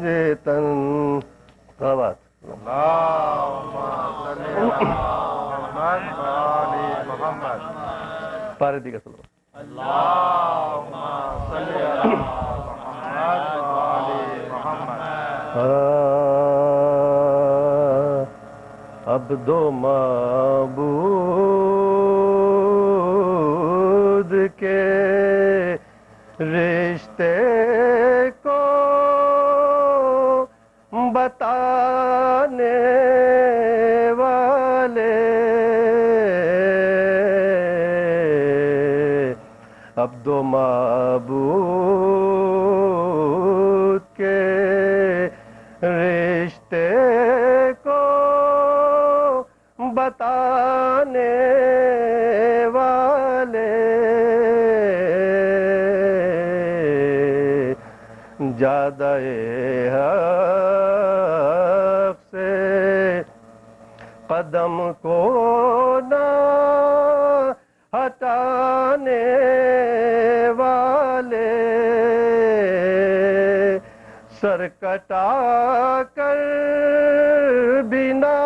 گنجے تن آواز پارے دیگر صلی عبد و معبود کے رشتے کو بتانے والے عبد و معبود کے رشتے کو بتانے والے زیادہ حق سے قدم کو نہ ہٹانے والے سر کٹا کر بنا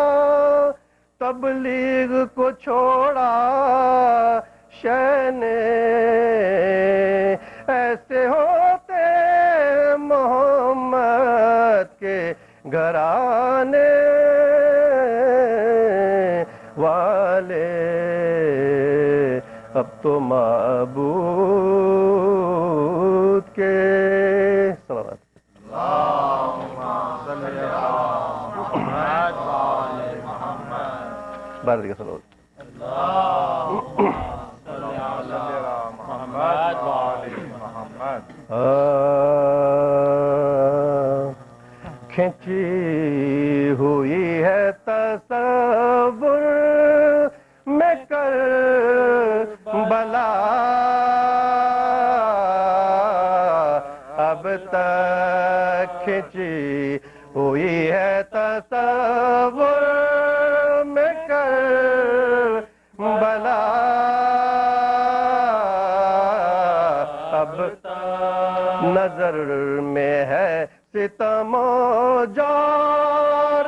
تبلیغ کو چھوڑا شے نے ایسے ہوتے محمد کے گھرانے والے اب تو معبود کے صلوات بارے دیگر صلوات کھینچی ہوئی ہے تصور میں کربلا اب تک کھینچی ہوئی ہے تصور میں کربلا اب نظر میں ہے ستم و جور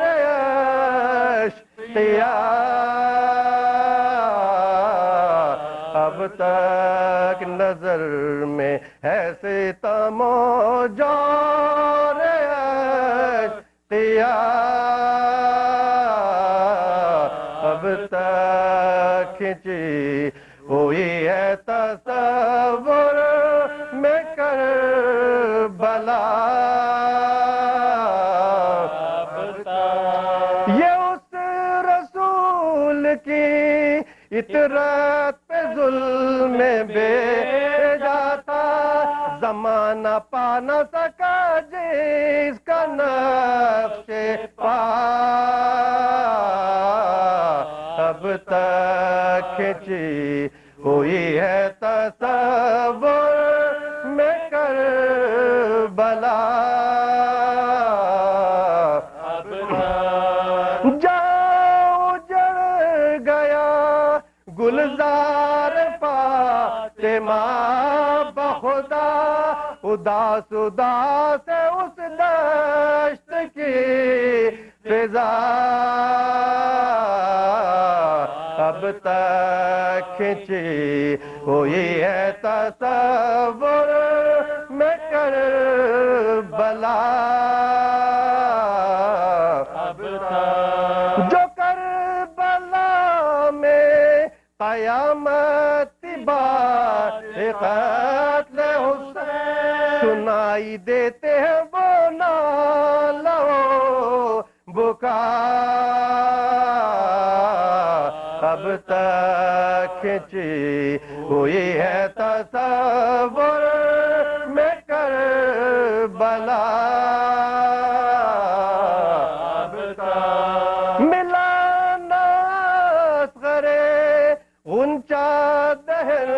اشتیاق اب تک نظر میں ہے ستم و جور اشتیاق اب تک کھینچی ہوئی ہے تصور میں کربلا یہ اس رسول کی اطرت پہ ظلم بھیجا تھا زمانہ پا نہ سکا جس کا نقش پا اب تک کھینچی ہوئی ہے تصور میں کربلا جاؤ جڑ گیا گلزار فاطمہ بخدا اداس اداس اس دشت کی فضا اب تک کھینچی ہوئی ہے تصور میں کربلا جو کربلا میں قیامت بعد قتل حسین سنائی دیتے ہیں وہ نالہ و بکا اب تک کھینچی ہوئی ہے تصور میں کربلا ملا نہ اصغر غنچہ دہن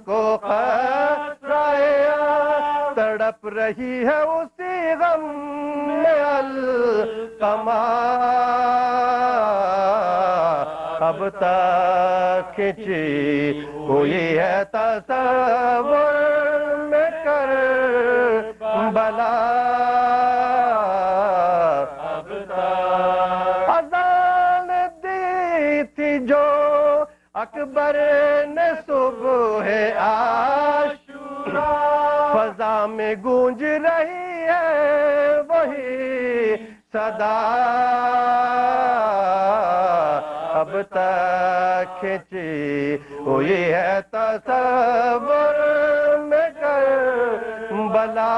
کو خطرہ تڑپ رہی ہے اسی غم میں القمہ اب تک کھینچی ہوئی ہے تصور میں کربلا اکبر نے صبح عاشورا فضا میں گونج رہی ہے وہی صدا اب تک کھینچی ہوئی ہے تصور میں کربلا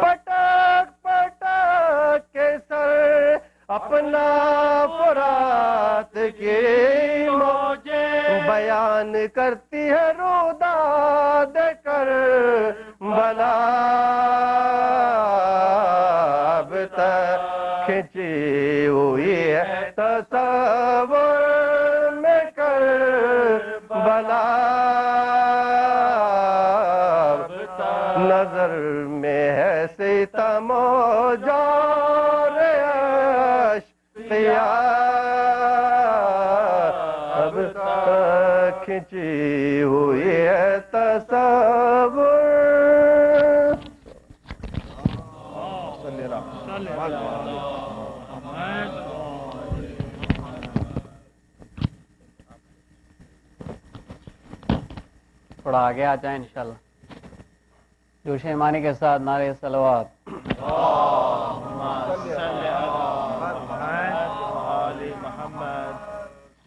پٹک پٹک کے سر اپنا فرات کی موجیں بیان کرتی ہے روداد کربلا اب تک کھینچی ہوئی ہے تصور میں کربلا نظر میں ہے ستم و جور اشقیا اب تک کھینچی ہوئی ہے تصور تھوڑا آگے آ جائیں انشاءاللہ جوش ایمانی کے ساتھ نعرہ صلوات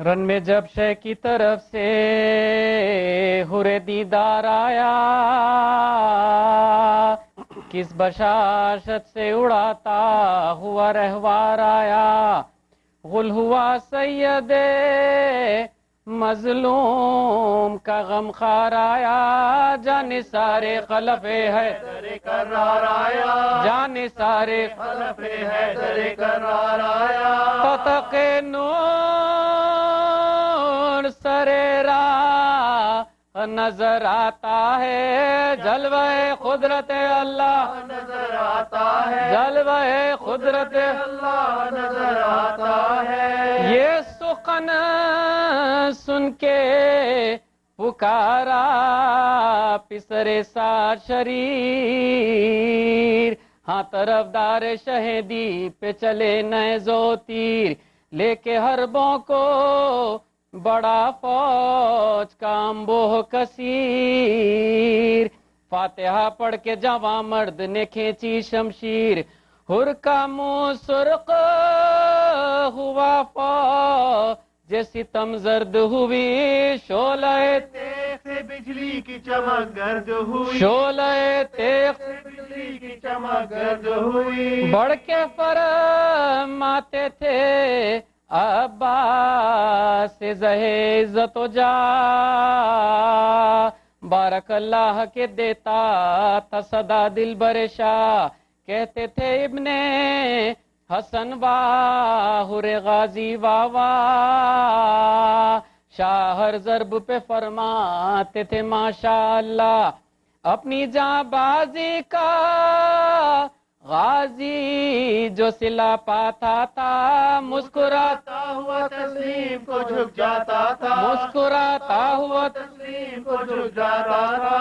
رن میں جب شے کی طرف سے حور دیدار آیا کس بشاشت سے اڑاتا ہوا رہوار آیا غل ہوا سید مظلوم کا غم خار آیا جانے سارے خلف حیدر کرار آیا جانے سارے خلف حیدر کرار آیا فتق نور سرے راہ نظر آتا ہے جلوہ قدرت اللہ نظر آتا ہے جلوہ قدرت اللہ نظر آتا ہے یہ سخن سن کے پکارا پسر سار شریر ہاں طرفدار شہیدی پہ چلے نیزو تیر لے کے حربوں کو بڑا فوج کا امبوہ کثیر فاتحہ پڑھ کے جوان مرد نے کھینچی شمشیر حر کا منہ سرخ ہوا فوج جیسی تم زرد ہوئی شعلہ تیغ سے بجلی کی چمک گرد ہوئی شعلہ تیغ سے بجلی کی چمک گرد ہوئی بڑھ کے فرماتے تھے عباس سے عزت و جا بارک اللہ کے دیتا تھا صدا دل برشا کہتے تھے ابن حسن واہر غازی واوا شاہ ہر ضرب پہ فرماتے تھے ماشاء اللہ اپنی جاں بازی کا غازی جو صلہ پاتا تھا مسکراتا ہوا تسلیم کو جھک جاتا تھا مسکراتا ہوا تسلیم کو جھک جاتا تھا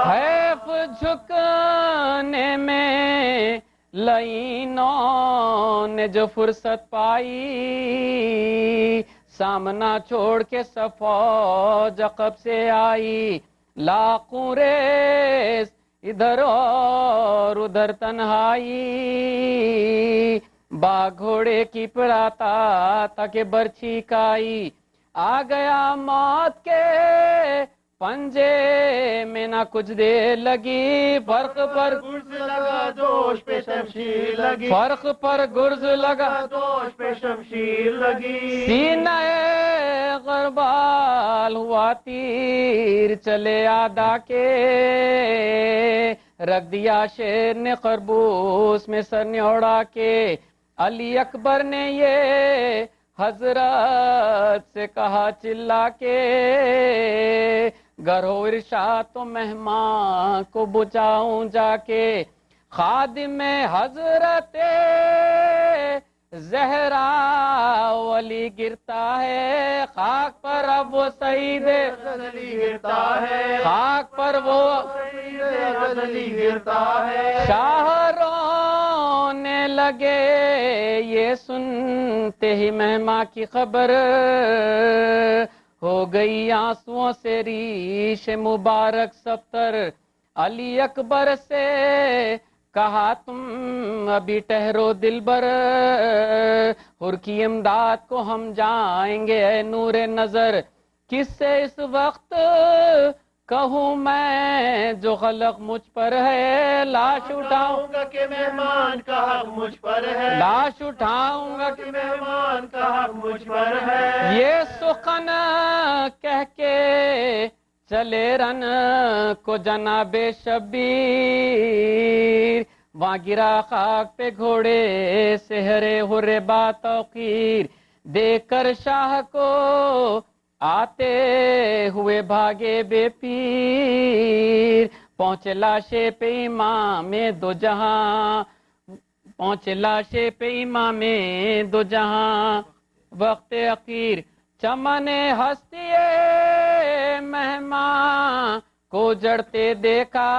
حیف جھکنے میں لعینوں نے جو فرصت پائی سامنا چھوڑ کے فوج عقب سے آئی لاکھوں ریس ادھر اور ادھر تنہائی باغ گھوڑے کی پڑاتا تاکہ برچھی کائی آ گیا موت کے پنجے میں نہ کچھ دیر لگی فرق پر گرز لگا جوش پہ شمشیر لگی فرق پر گرز لگا جوش پہ شمشیر لگی سینہ غربال ہوا تیر چلے آدھا کے رکھ دیا شیر نے خربوس میں سر نوڑا کے علی اکبر نے یہ حضرت سے کہا چلا کے گر ہو ارشاد تو مہمان کو بچاؤں جا کے خادم حضرت زہرا ولی گرتا ہے خاک پر اب وہ سعید غزلی گرتا ہے خاک پر وہ سعید غزلی گرتا ہے شاہ رونے لگے لگے یہ سنتے ہی مہماں کی خبر، ہو گئی آنسوؤں سے ریش مبارک سفتر، علی اکبر سے کہا تم ابھی ٹہرو دلبر، حر کی امداد کو ہم جائیں گے اے نور نظر، کس سے اس وقت کہوں میں جو خلق مجھ پر ہے، لاش اٹھاؤں گا کہ مہمان کا حق مجھ پر ہے، لاش اٹھاؤں گا کہ مہمان کا حق مجھ پر ہے، یہ سخن کہہ کے چلے رن کو جناب شبیر، وہاں گرا خاک پہ گھوڑے سہرے ہرے با توقیر، دیکھ کر شاہ کو آتے ہوئے بھاگے بے پیر، پہنچے لاشے پہ امام دو جہاں، پہنچے لاشے پہ امام دو جہاں، وقت اخیر چمن ہستی مہمان کو جڑتے دیکھا،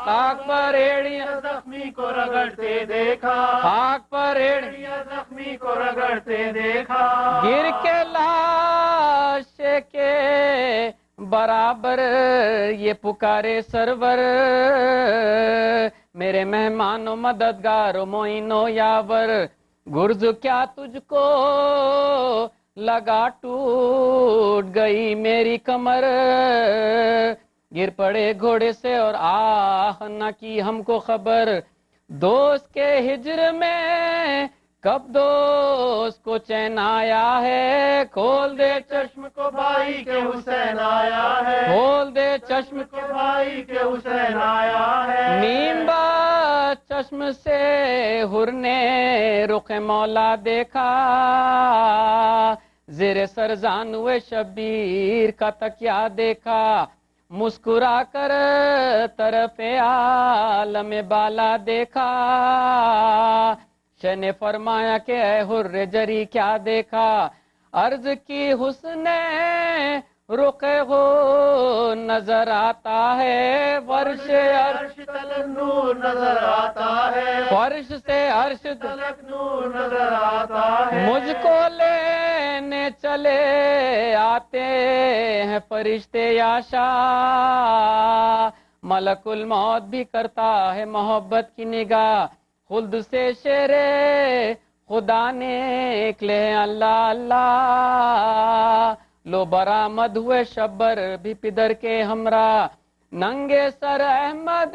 خاک پر ایڑیاں زخمی کو رگڑتے دیکھا، خاک پر ایڑیاں زخمی کو رگڑتے دیکھا، گر کے لاش کے برابر یہ پکارے سرور، میرے مہمان و مددگار و معین و یاور، گرز کیا تجھ کو لگا ٹوٹ گئی میری کمر، گر پڑے گھوڑے سے اور آہ نہ کی ہم کو خبر، دوست کے ہجر میں کب دوست کو چین آیا ہے، کھول دے چشم کو بھائی کے حسین آیا ہے، کھول دے چشم کے بھائی کے حسین آیا ہے، نیم با چشم سے حر نے رخ مولا دیکھا، زیر سرزان ہوئے شبیر کا تکیہ دیکھا، مسکرا کر طرف عالم بالا دیکھا، شہ نے فرمایا کہ اے حر جری کیا دیکھا، عرض کی حسن رخ ہو نظر آتا ہے، فرش عرش تلک نور نظر آتا ہے، فرش سے عرش تلک نور نظر آتا ہے، مجھ کو لینے چلے آتے ہیں فرشتے یا شاہ، ملک الموت بھی کرتا ہے محبت کی نگاہ، خلد سے شیر خدا نے نکلے اللہ اللہ، لو برآمد ہوئے شبر بھی پدر کے ہمراہ، ننگے سر احمد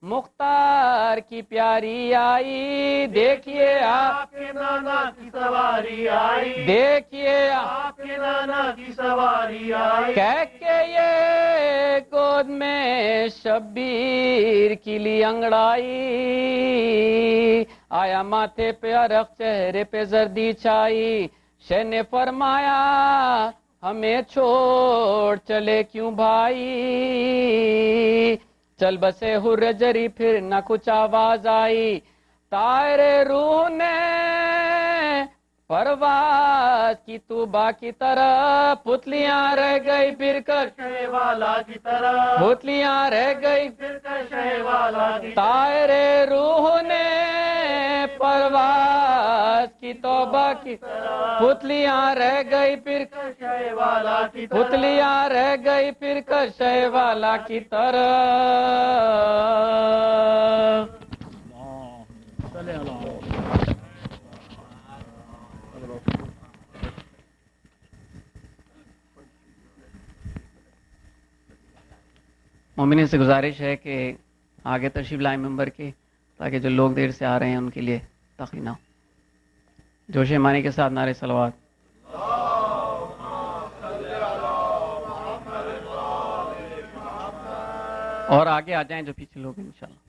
مختار کی پیاری آئی، دیکھیے آپ کے نانا کی سواری آئی، دیکھیے آپ کے نانا کی سواری آئی، کہہ کے یہ گود میں شبیر کی لی انگڑائی، آیا ماتھے پہ عرق چہرے پہ زردی چھائی، شہ نے فرمایا ہمیں چھوڑ چلے کیوں بھائی، چل بسے حر جری پھر نہ کچھ آواز آئی، طائر روح نے پرواز کی توبہ کی طرح، پتلیاں رہ گئی پھر کر شہ والا کی طرح، پتلیاں رہ گئی پھر کر شہ والا کی طائر روح نے پرواز کی توبہ کی، پتلیاں رہ گئی پھر شہ والا کی طرح، پتلیاں رہ گئی پھر کر شہ والا کی طرح، مومنین سے گزارش ہے کہ آگے تشریف لائیں ممبر کے، تاکہ جو لوگ دیر سے آ رہے ہیں ان کے لیے تاخیر نہ ہو، جوش مانی کے ساتھ نعرے صلوات، اور آگے آ جائیں جو پیچھے لوگ ہیں انشاءاللہ۔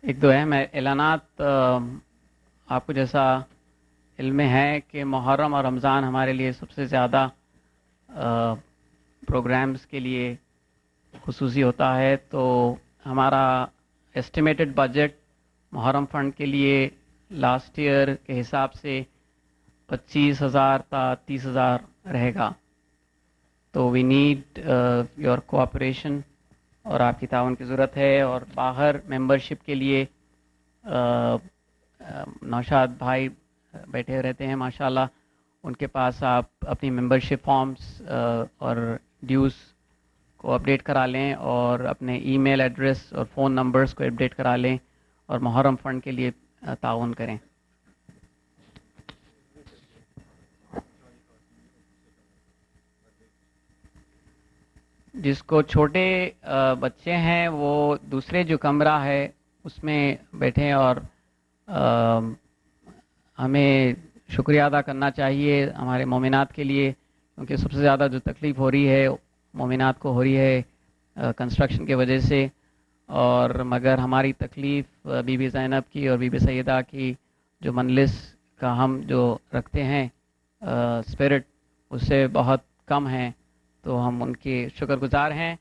ایک دو اہم اعلانات، آپ کو جیسا علم ہے کہ محرم اور رمضان ہمارے لیے سب سے زیادہ پروگرامز کے لیے خصوصی ہوتا ہے، تو ہمارا ایسٹیمیٹڈ بجٹ محرم فنڈ کے لیے لاسٹ ایئر کے حساب سے 25,000 تا 30,000 رہے گا، تو وی نیڈ یور کوآپریشن اور آپ کی تعاون کی ضرورت ہے. اور باہر ممبرشپ کے لیے نوشاد بھائی بیٹھے رہتے ہیں ماشاءاللہ، ان کے پاس آپ اپنی ممبرشپ فارمز اور ڈیوز کو اپڈیٹ کرا لیں اور اپنے ای میل ایڈریس اور فون نمبرز کو اپڈیٹ کرا لیں اور محرم فنڈ کے لیے تعاون کریں. جس کو چھوٹے بچے ہیں وہ دوسرے جو کمرہ ہے اس میں بیٹھیں اور ہمیں شکریہ ادا کرنا چاہیے ہمارے مومنات کے لیے، کیونکہ سب سے زیادہ جو تکلیف ہو رہی ہے مومنات کو ہو رہی ہے کنسٹرکشن کی وجہ سے. اور مگر ہماری تکلیف بی بی زینب کی اور بی بی سیدہ کی جو مجلس کا ہم جو رکھتے ہیں اسپرٹ، اس سے بہت کم ہیں، تو ہم ان کے شکر گزار ہیں.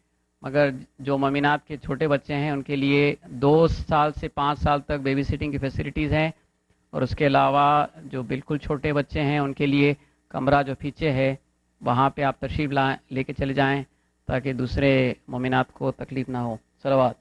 مگر جو مومنات کے چھوٹے بچے ہیں ان کے لیے 2 سال سے 5 سال تک بیبی سٹنگ کی فیسلٹیز ہیں، اور اس کے علاوہ جو بالکل چھوٹے بچے ہیں ان کے لیے کمرہ جو پیچھے ہے وہاں پہ آپ تشریف لے کے چلے جائیں تاکہ دوسرے مومنات کو تکلیف نہ ہو. صلوات.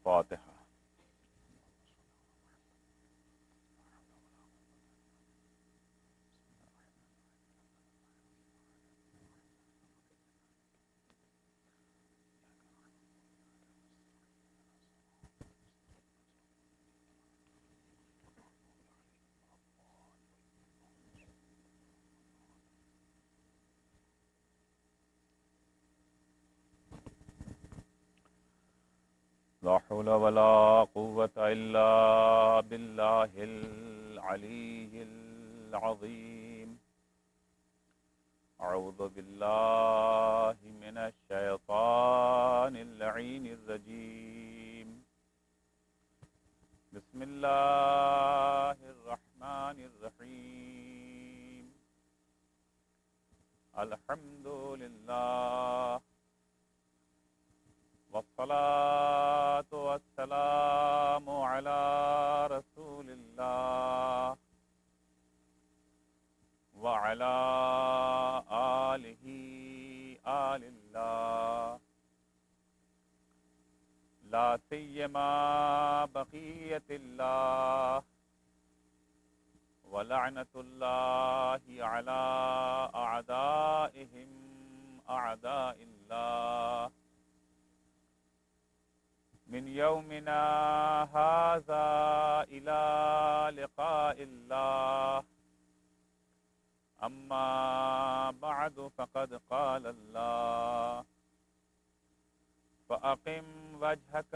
فاتحہ. لا حول ولا قوة إلا بالله العلي العظيم. أعوذ بالله من الشيطان اللعين الرجيم. بسم الله الرحمن الرحيم. الحمد لله والصلاة والسلام على رسول الله وعلى آله آل الله، لا سيما بقية الله ولعنة الله على أعدائهم أعداء الله من يومنا هذا إلى لقاء الله. أما بعد فقد قال الله: فأقم وجهك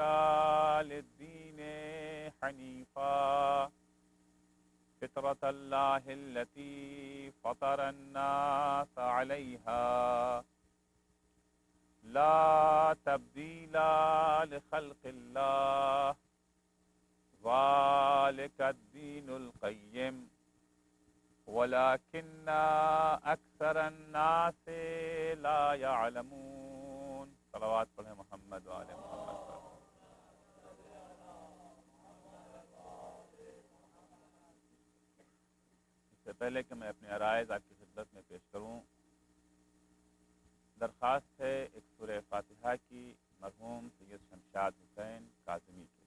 للدين حنيفا فطرة الله التي فطر الناس عليها لا تبديل لخلق الله ذلك الدين القيم ولكن أكثر الناس لا يعلمون. صلوات پڑھیں محمد وآل محمد. اس سے پہلے کہ میں اپنے عرائض آپ کی خدمت میں پیش کروں، درخواست ہے ایک سورہ فاتحہ کی مرحوم سید شمشاد حسین کاظمی کے.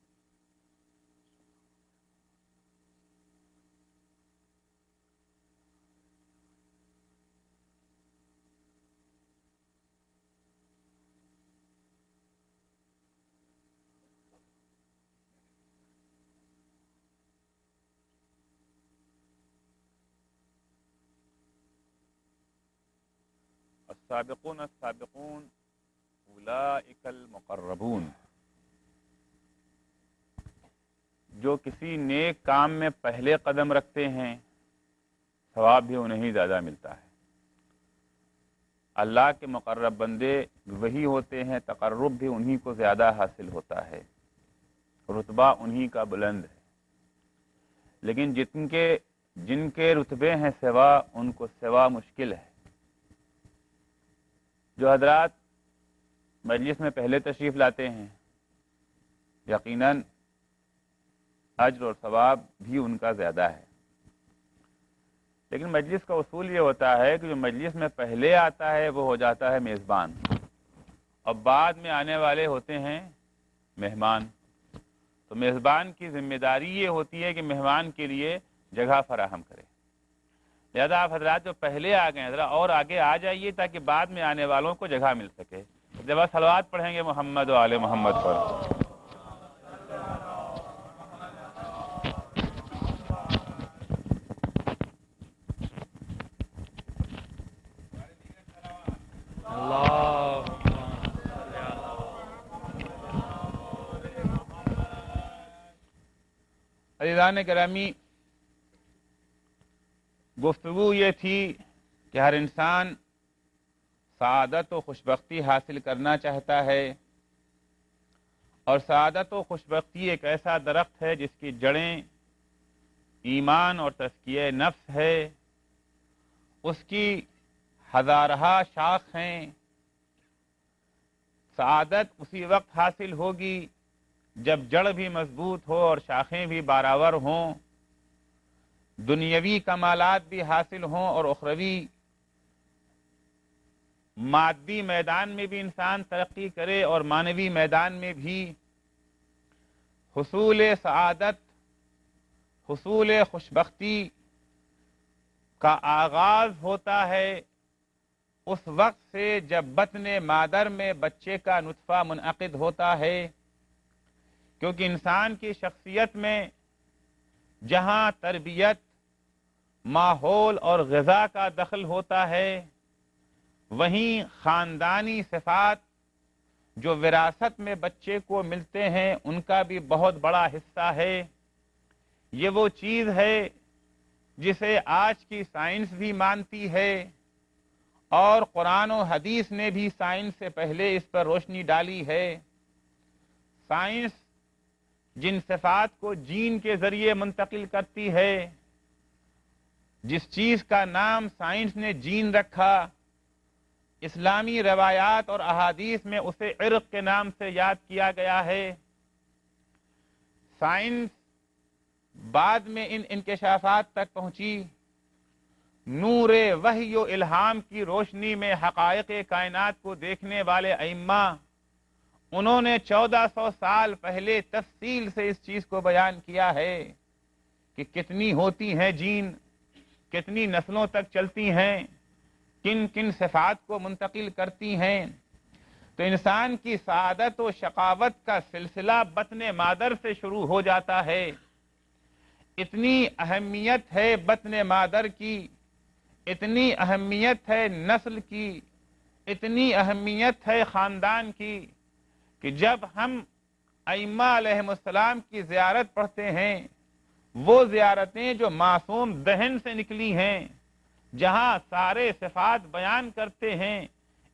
السابقون السابقون اولئک المقربون. جو کسی نیک کام میں پہلے قدم رکھتے ہیں ثواب بھی انہیں ہی زیادہ ملتا ہے. اللہ کے مقرب بندے وہی ہوتے ہیں، تقرب بھی انہی کو زیادہ حاصل ہوتا ہے، رتبہ انہی کا بلند ہے. لیکن جن کے رتبے ہیں سوا، ان کو سوا مشکل ہے. جو حضرات مجلس میں پہلے تشریف لاتے ہیں یقیناً اجر اور ثواب بھی ان کا زیادہ ہے، لیکن مجلس کا اصول یہ ہوتا ہے کہ جو مجلس میں پہلے آتا ہے وہ ہو جاتا ہے میزبان، اور بعد میں آنے والے ہوتے ہیں مہمان۔ تو میزبان کی ذمہ داری یہ ہوتی ہے کہ مہمان کے لیے جگہ فراہم کرے، لہذا آپ حضرات جو پہلے آ گئے ذرا اور آگے آ جائیے تاکہ بعد میں آنے والوں کو جگہ مل سکے۔ جب آپ صلوات پڑھیں گے محمد و آل محمد پر۔ عزیزان گرامی، گفتگو یہ تھی کہ ہر انسان سعادت و خوشبختی حاصل کرنا چاہتا ہے، اور سعادت و خوشبختی ایک ایسا درخت ہے جس کی جڑیں ایمان اور تزکیہ نفس ہے، اس کی ہزارہا شاخ ہیں۔ سعادت اسی وقت حاصل ہوگی جب جڑ بھی مضبوط ہو اور شاخیں بھی بارآور ہوں، دنیاوی کمالات بھی حاصل ہوں اور اخروی مادی میدان میں بھی انسان ترقی کرے اور معنوی میدان میں بھی۔ حصول سعادت، حصول خوشبختی کا آغاز ہوتا ہے اس وقت سے جب بطن مادر میں بچے کا نطفہ منعقد ہوتا ہے، کیونکہ انسان کی شخصیت میں جہاں تربیت، ماحول اور غذا کا دخل ہوتا ہے، وہیں خاندانی صفات جو وراثت میں بچے کو ملتے ہیں ان کا بھی بہت بڑا حصہ ہے۔ یہ وہ چیز ہے جسے آج کی سائنس بھی مانتی ہے، اور قرآن و حدیث نے بھی سائنس سے پہلے اس پر روشنی ڈالی ہے۔ سائنس جن صفات کو جین کے ذریعے منتقل کرتی ہے، جس چیز کا نام سائنس نے جین رکھا، اسلامی روایات اور احادیث میں اسے عرق کے نام سے یاد کیا گیا ہے۔ سائنس بعد میں ان انکشافات تک پہنچی، نور وحی و الہام کی روشنی میں حقائق کائنات کو دیکھنے والے ائمہ، انہوں نے 1400 سال پہلے تفصیل سے اس چیز کو بیان کیا ہے کہ کتنی ہوتی ہیں جین، کتنی نسلوں تک چلتی ہیں، کن کن صفات کو منتقل کرتی ہیں۔ تو انسان کی سعادت و شقاوت کا سلسلہ بطن مادر سے شروع ہو جاتا ہے۔ اتنی اہمیت ہے بطن مادر کی، اتنی اہمیت ہے نسل کی، اتنی اہمیت ہے خاندان کی، کہ جب ہم ائمہ علیہ السلام کی زیارت پڑھتے ہیں، وہ زیارتیں جو معصوم دہن سے نکلی ہیں، جہاں سارے صفات بیان کرتے ہیں،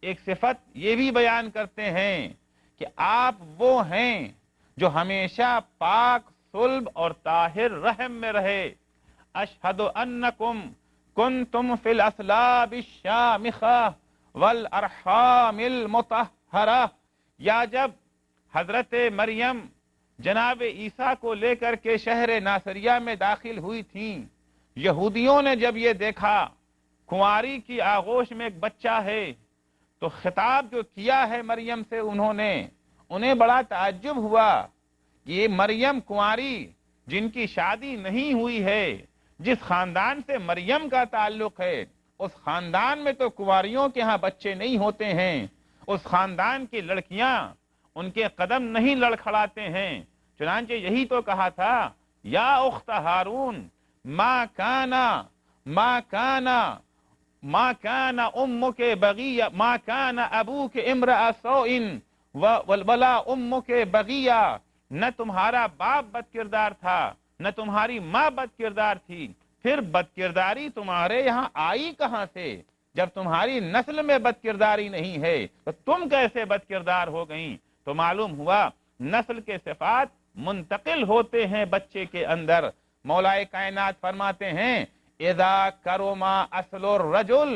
ایک صفت یہ بھی بیان کرتے ہیں کہ آپ وہ ہیں جو ہمیشہ پاک صلب اور طاہر رحم میں رہے۔ اشہد انکم کنتم فی الاصلاب الشامخہ والارحام المطہرہ۔ یا جب حضرت مریم جناب عیسیٰ کو لے کر کے شہر ناصریہ میں داخل ہوئی تھیں، یہودیوں نے جب یہ دیکھا کنواری کی آغوش میں ایک بچہ ہے، تو خطاب جو کیا ہے مریم سے انہیں بڑا تعجب ہوا کہ یہ مریم کنواری جن کی شادی نہیں ہوئی ہے، جس خاندان سے مریم کا تعلق ہے، اس خاندان میں تو کنواریوں کے ہاں بچے نہیں ہوتے ہیں، اس خاندان کی لڑکیاں ان کے قدم نہیں لڑکھڑاتے ہیں۔ چنانچہ یہی تو کہا تھا، یا اخت ہارون ما کان امک بغیہ ما کان ابوک امرأ سوء ولا امک بغیہ۔ نہ تمہارا باپ بد کردار تھا، نہ تمہاری ماں بد کردار تھی، پھر بد کرداری تمہارے یہاں آئی کہاں سے؟ جب تمہاری نسل میں بد کرداری نہیں ہے تو تم کیسے بد کردار ہو گئیں؟ تو معلوم ہوا نسل کے صفات منتقل ہوتے ہیں بچے کے اندر۔ مولا کائنات فرماتے ہیں، اذا کرما اصل الرجل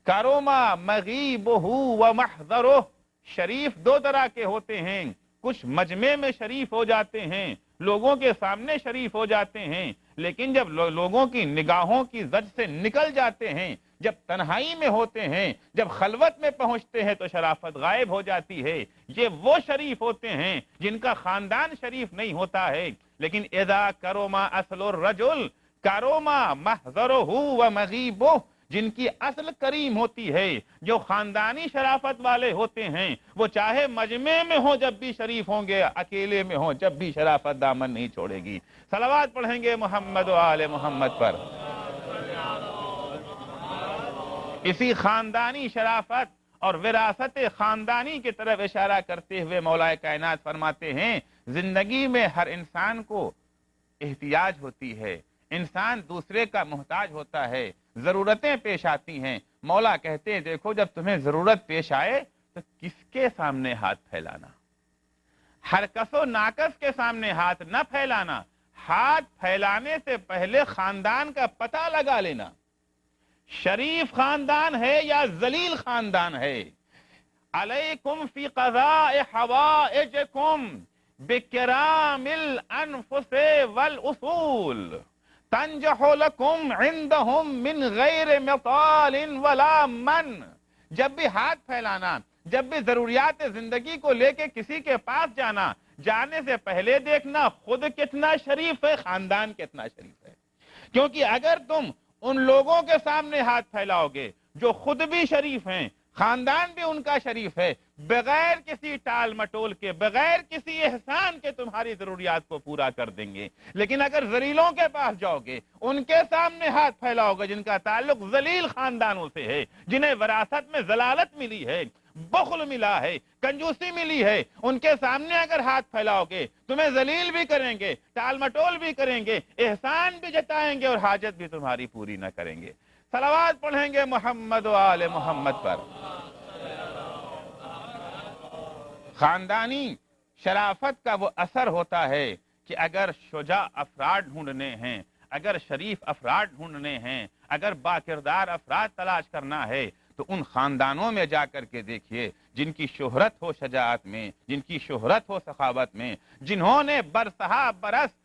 کرما مغیبہ و محضرہ۔ شریف دو طرح کے ہوتے ہیں، کچھ مجمع میں شریف ہو جاتے ہیں، لوگوں کے سامنے شریف ہو جاتے ہیں، لیکن جب لوگوں کی نگاہوں کی زد سے نکل جاتے ہیں، جب تنہائی میں ہوتے ہیں، جب خلوت میں پہنچتے ہیں تو شرافت غائب ہو جاتی ہے۔ یہ وہ شریف ہوتے ہیں جن کا خاندان شریف نہیں ہوتا ہے، لیکن اذا کرما اصل الرجل کرما محضرہ و مغیبہ، جن کی اصل کریم ہوتی ہے، جو خاندانی شرافت والے ہوتے ہیں، وہ چاہے مجمع میں ہوں جب بھی شریف ہوں گے، اکیلے میں ہوں جب بھی شرافت دامن نہیں چھوڑے گی۔ صلوات پڑھیں گے محمد و آل محمد پر۔ اسی خاندانی شرافت اور وراثت خاندانی کی طرف اشارہ کرتے ہوئے مولا کائنات فرماتے ہیں، زندگی میں ہر انسان کو احتیاج ہوتی ہے، انسان دوسرے کا محتاج ہوتا ہے، ضرورتیں پیش آتی ہیں۔ مولا کہتے ہیں دیکھو جب تمہیں ضرورت پیش آئے تو کس کے سامنے ہاتھ پھیلانا؟ ہر کس و ناکس کے سامنے ہاتھ نہ پھیلانا، ہاتھ پھیلانے سے پہلے خاندان کا پتہ لگا لینا، شریف خاندان ہے یا ذلیل خاندان ہے۔ علیکم فی قضاء حوائجکم بکرام الانفس والاصول تنجح لکم عندہم من غیر مطال ولا من۔ جب بھی ہاتھ پھیلانا، جب بھی ضروریات زندگی کو لے کے کسی کے پاس جانا، جانے سے پہلے دیکھنا خود کتنا شریف ہے، خاندان کتنا شریف ہے۔ کیونکہ اگر تم ان لوگوں کے سامنے ہاتھ پھیلاؤ گے جو خود بھی شریف ہیں، خاندان بھی ان کا شریف ہے، بغیر کسی ٹال مٹول کے، بغیر کسی احسان کے تمہاری ضروریات کو پورا کر دیں گے۔ لیکن اگر ذلیلوں کے پاس جاؤ گے، ان کے سامنے ہاتھ پھیلاؤ گے جن کا تعلق ذلیل خاندانوں سے ہے، جنہیں وراثت میں ضلالت ملی ہے، بخل ملا ہے، کنجوسی ملی ہے، ان کے سامنے اگر ہاتھ پھیلاؤ گے تمہیں ذلیل بھی کریں گے، ٹال مٹول بھی کریں گے، احسان بھی جتائیں گے اور حاجت بھی تمہاری پوری نہ کریں گے۔ صلوات پڑھیں گے محمد و آل محمد پر۔ خاندانی شرافت کا وہ اثر ہوتا ہے کہ اگر شجاع افراد ڈھونڈنے ہیں، اگر شریف افراد ڈھونڈنے ہیں، اگر باکردار افراد تلاش کرنا ہے تو ان خاندانوں میں جا کر کے دیکھیے جن کی شہرت ہو شجاعت میں، جن کی شہرت ہو سخاوت میں، جنہوں نے برسہا برس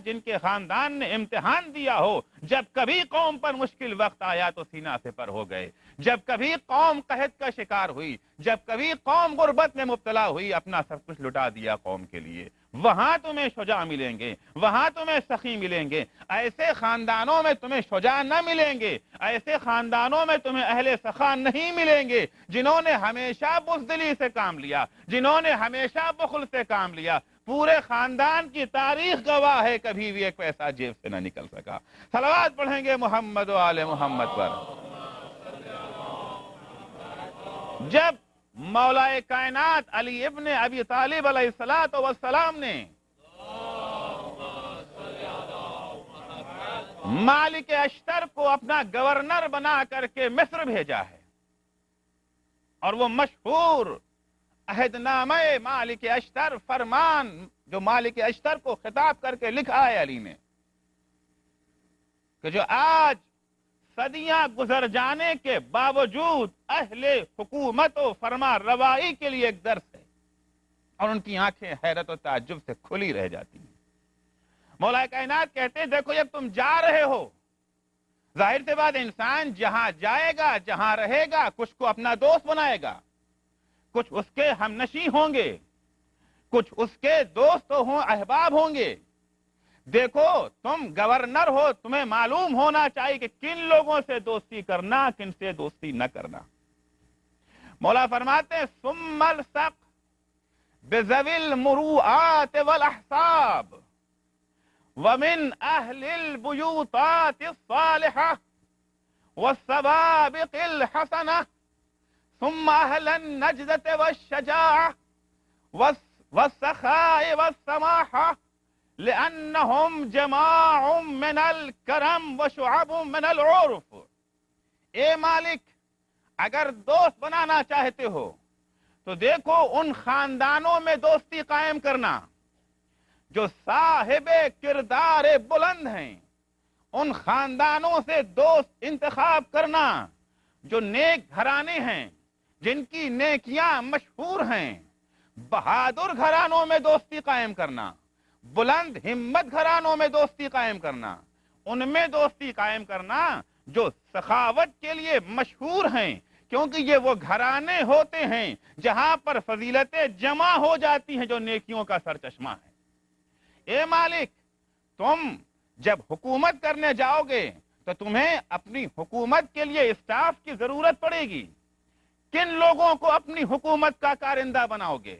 جن کے خاندان نے امتحان دیا ہو، جب کبھی قوم پر مشکل وقت آیا تو سینہ سپر ہو گئے، جب کبھی قوم قحط کا شکار ہوئی، جب کبھی قوم غربت میں مبتلا ہوئی، اپنا سب کچھ لٹا دیا قوم کے لیے۔ وہاں تمہیں شجاع ملیں گے، وہاں تمہیں سخی ملیں گے۔ ایسے خاندانوں میں تمہیں شجاع نہ ملیں گے، ایسے خاندانوں میں تمہیں اہل سخا نہیں ملیں گے جنہوں نے ہمیشہ بزدلی سے کام لیا، جنہوں نے ہمیشہ بخل سے کام لیا۔ پورے خاندان کی تاریخ گواہ ہے کبھی بھی ایک پیسہ جیب سے نہ نکل سکا۔ صلوات پڑھیں گے محمد و آل محمد پر۔ جب مولا کائنات علی ابن ابی طالب علیہ السلام نے مالک اشتر کو اپنا گورنر بنا کر کے مصر بھیجا ہے، اور وہ مشہور عہد نامہ مالک اشتر، فرمان جو مالک اشتر کو خطاب کر کے لکھا ہے علی نے، کہ جو آج صدیاں گزر جانے کے باوجود اہل حکومت و فرما روائی کے لیے ایک درس ہے، اور ان کی آنکھیں حیرت و تعجب سے کھلی رہ جاتی ہیں۔ مولا کائنات کہتے ہیں دیکھو جب تم جا رہے ہو، ظاہر سے بات انسان جہاں جائے گا، جہاں رہے گا، کچھ کو اپنا دوست بنائے گا، کچھ اس کے ہمنشیں ہوں گے، کچھ اس کے دوست ہوں، احباب ہوں گے۔ دیکھو تم گورنر ہو، تمہیں معلوم ہونا چاہیے کہ کن لوگوں سے دوستی کرنا، کن سے دوستی نہ کرنا۔ مولا فرماتے ہیں ثم الصق بذوی المروءات والاحساب ومن اہل البیوتات الصالحہ والسوابق الحسنہ ثم اہل النجدۃ والشجاعہ والسخاء والسماحہ لأنهم جماع من الکرم وشعب من العرف۔ اے مالک، اگر دوست بنانا چاہتے ہو تو دیکھو ان خاندانوں میں دوستی قائم کرنا جو صاحب کردار بلند ہیں، ان خاندانوں سے دوست انتخاب کرنا جو نیک گھرانے ہیں، جن کی نیکیاں مشہور ہیں، بہادر گھرانوں میں دوستی قائم کرنا، بلند ہمت گھرانوں میں دوستی قائم کرنا، ان میں دوستی قائم کرنا جو سخاوت کے لیے مشہور ہیں، کیونکہ یہ وہ گھرانے ہوتے ہیں جہاں پر فضیلتیں جمع ہو جاتی ہیں جو نیکیوں کا سرچشمہ ہے۔ اے مالک، تم جب حکومت کرنے جاؤ گے تو تمہیں اپنی حکومت کے لیے اسٹاف کی ضرورت پڑے گی۔ کن لوگوں کو اپنی حکومت کا کارندہ بناؤ گے؟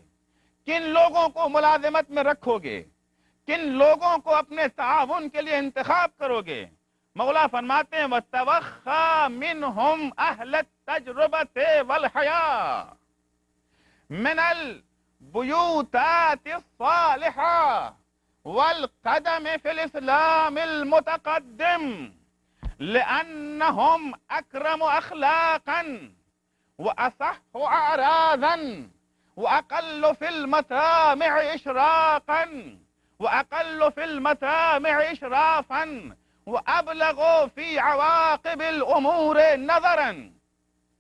کن لوگوں کو ملازمت میں رکھو گے؟ کن لوگوں کو اپنے تعاون کے لیے انتخاب کرو گے؟ مولا فرماتے ہیں وَاتَّوَخَّى مِنْهُمْ أَهْلَ التَّجْرُبَةِ وَالْحَيَاءِ مِنَ الْبُيُوتَاتِ الصَّالِحَةِ والقدم في الإسلام المتقدم لأنهم أكرم أخلاقا وأصح أعراضا وأقل في المطامع إشراقا وأقل في المطامع إشرافا وأبلغ في عواقب الأمور نظرا۔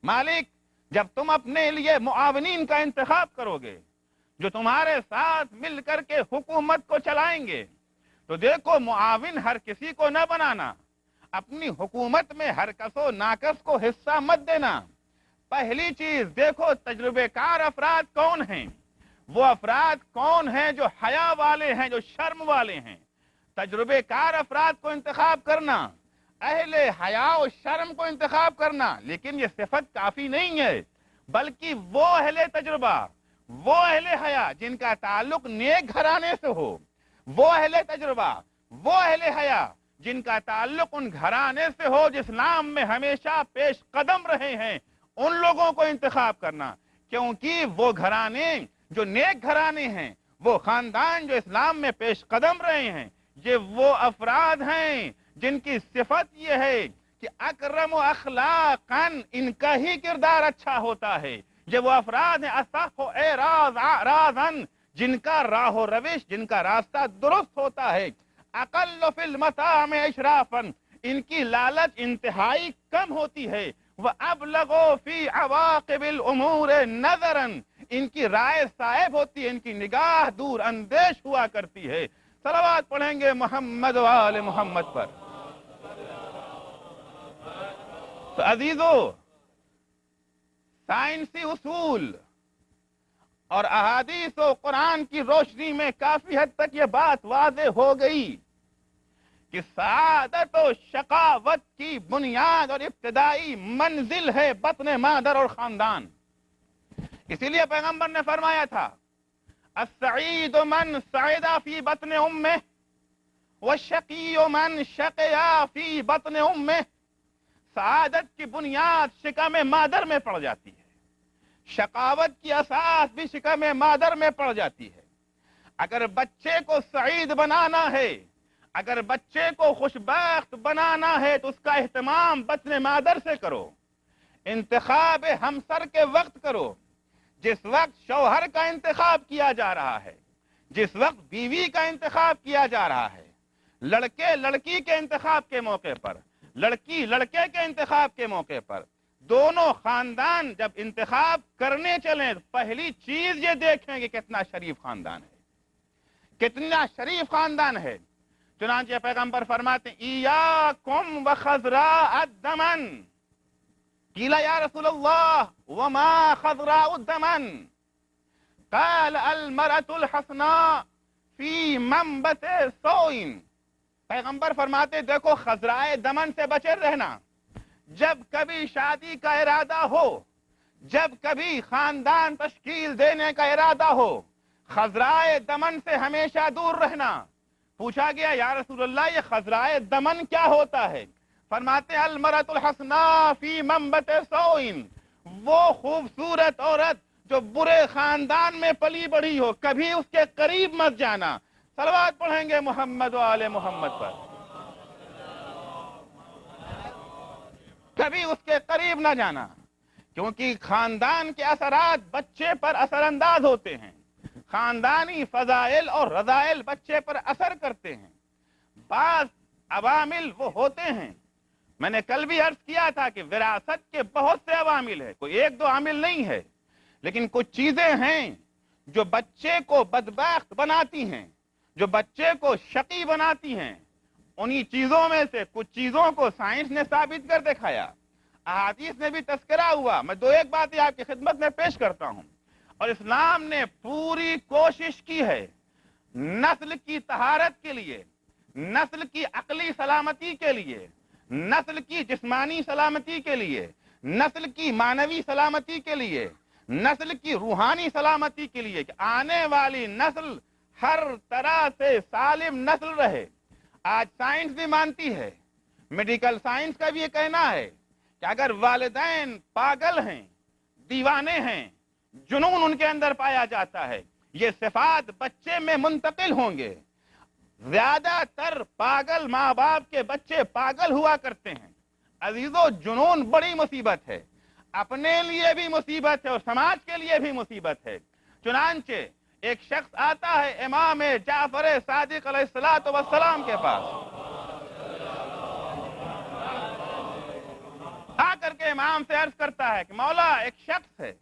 مالک، جب تم اپنے لیے معاونین کا انتخاب کرو گے جو تمہارے ساتھ مل کر کے حکومت کو چلائیں گے، تو دیکھو معاون ہر کسی کو نہ بنانا، اپنی حکومت میں ہر کس و ناکس کو حصہ مت دینا۔ پہلی چیز دیکھو تجربے کار افراد کون ہیں، وہ افراد کون ہیں جو حیا والے ہیں، جو شرم والے ہیں۔ تجربے کار افراد کو انتخاب کرنا، اہل حیا و شرم کو انتخاب کرنا، لیکن یہ صفت کافی نہیں ہے، بلکہ وہ اہل تجربہ، وہ اہل حیا جن کا تعلق نیک گھرانے سے ہو، وہ اہل تجربہ، وہ اہل حیا جن کا تعلق ان گھرانے سے ہو جو اسلام میں ہمیشہ پیش قدم رہے ہیں، ان لوگوں کو انتخاب کرنا، کیونکہ وہ گھرانے جو نیک گھرانے ہیں، وہ خاندان جو اسلام میں پیش قدم رہے ہیں، یہ وہ افراد ہیں جن کی صفت یہ ہے کہ اکرم و اخلاقاً ان کا ہی کردار اچھا ہوتا ہے۔ یہ وہ افراد ہیں اصح و اعراضاً جن کا راہ و روش، جن کا راستہ درست ہوتا ہے۔ اقل فی المطامع اشرافاً ان کی لالچ انتہائی کم ہوتی ہے۔ وَأَبْلَغُ فِي عَوَاقِبِ الْأُمُورِ نَظَرًا ان کی رائے صائب ہوتی ہے، ان کی نگاہ دور اندیش ہوا کرتی ہے۔ صلوات پڑھیں گے محمد و آل محمد پر۔ تو عزیزو، سائنسی اصول اور احادیث و قرآن کی روشنی میں کافی حد تک یہ بات واضح ہو گئی کہ سعادت و شقاوت کی بنیاد اور ابتدائی منزل ہے بطن مادر اور خاندان۔ اسی لیے پیغمبر نے فرمایا تھا السعید من سعد فی بطن امہ والشقی من شقیا فی بطن امہ۔ سعادت کی بنیاد شکم مادر میں پڑ جاتی ہے، شقاوت کی اساس بھی شکم مادر میں پڑ جاتی ہے۔ اگر بچے کو سعید بنانا ہے، اگر بچے کو خوشبخت بنانا ہے تو اس کا اہتمام بطن مادر سے کرو۔ انتخاب ہمسر کے وقت کرو، جس وقت شوہر کا انتخاب کیا جا رہا ہے، جس وقت بیوی کا انتخاب کیا جا رہا ہے، لڑکے لڑکی کے انتخاب کے موقع پر، لڑکی لڑکے کے انتخاب کے موقع پر، دونوں خاندان جب انتخاب کرنے چلیں پہلی چیز یہ دیکھیں کہ کتنا شریف خاندان ہے، کتنا شریف خاندان ہے۔ چنانچہ پیغمبر فرماتے ہیں ایاکم وخضراء الدمن۔ قیل یا رسول اللہ وما خضراء الدمن؟ قال المرأة الحسناء فی منبت سوء۔ پیغمبر فرماتے دیکھو خضرائے دمن سے بچے رہنا۔ جب کبھی شادی کا ارادہ ہو، جب کبھی خاندان تشکیل دینے کا ارادہ ہو، خضرائے دمن سے ہمیشہ دور رہنا۔ پوچھا گیا یا رسول اللہ یہ خضرائے دمن کیا ہوتا ہے؟ فرماتے المرأة الحسناء فی منبت سوء، وہ خوبصورت عورت جو برے خاندان میں پلی بڑھی ہو، کبھی اس کے قریب مت جانا۔ صلوات پڑھیں گے محمد و آل محمد پر۔ کبھی اس کے قریب نہ جانا، کیونکہ خاندان کے اثرات بچے پر اثر انداز ہوتے ہیں، خاندانی فضائل اور رذائل بچے پر اثر کرتے ہیں۔ بعض عوامل وہ ہوتے ہیں، میں نے کل بھی عرض کیا تھا کہ وراثت کے بہت سے عوامل ہیں، کوئی ایک دو عامل نہیں ہے، لیکن کچھ چیزیں ہیں جو بچے کو بدبخت بناتی ہیں، جو بچے کو شقی بناتی ہیں۔ انہی چیزوں میں سے کچھ چیزوں کو سائنس نے ثابت کر دکھایا، احادیث نے بھی تذکرہ ہوا۔ میں دو ایک باتیں آپ کی خدمت میں پیش کرتا ہوں۔ اور اسلام نے پوری کوشش کی ہے نسل کی طہارت کے لیے، نسل کی عقلی سلامتی کے لیے، نسل کی جسمانی سلامتی کے لیے، نسل کی معنوی سلامتی کے لیے، نسل کی روحانی سلامتی کے لیے کہ آنے والی نسل ہر طرح سے سالم نسل رہے۔ آج سائنس بھی مانتی ہے، میڈیکل سائنس کا بھی یہ کہنا ہے کہ اگر والدین پاگل ہیں، دیوانے ہیں، جنون ان کے اندر پایا جاتا ہے، یہ صفات بچے میں منتقل ہوں گے۔ زیادہ تر پاگل ماں باپ کے بچے پاگل ہوا کرتے ہیں۔ عزیزو، جنون بڑی مصیبت ہے، اپنے لیے بھی مصیبت ہے اور سماج کے لیے بھی مصیبت ہے۔ چنانچہ ایک شخص آتا ہے امام جعفر صادق علیہ السلام کے پاس، آ کر کے امام سے عرض کرتا ہے کہ مولا، ایک شخص ہے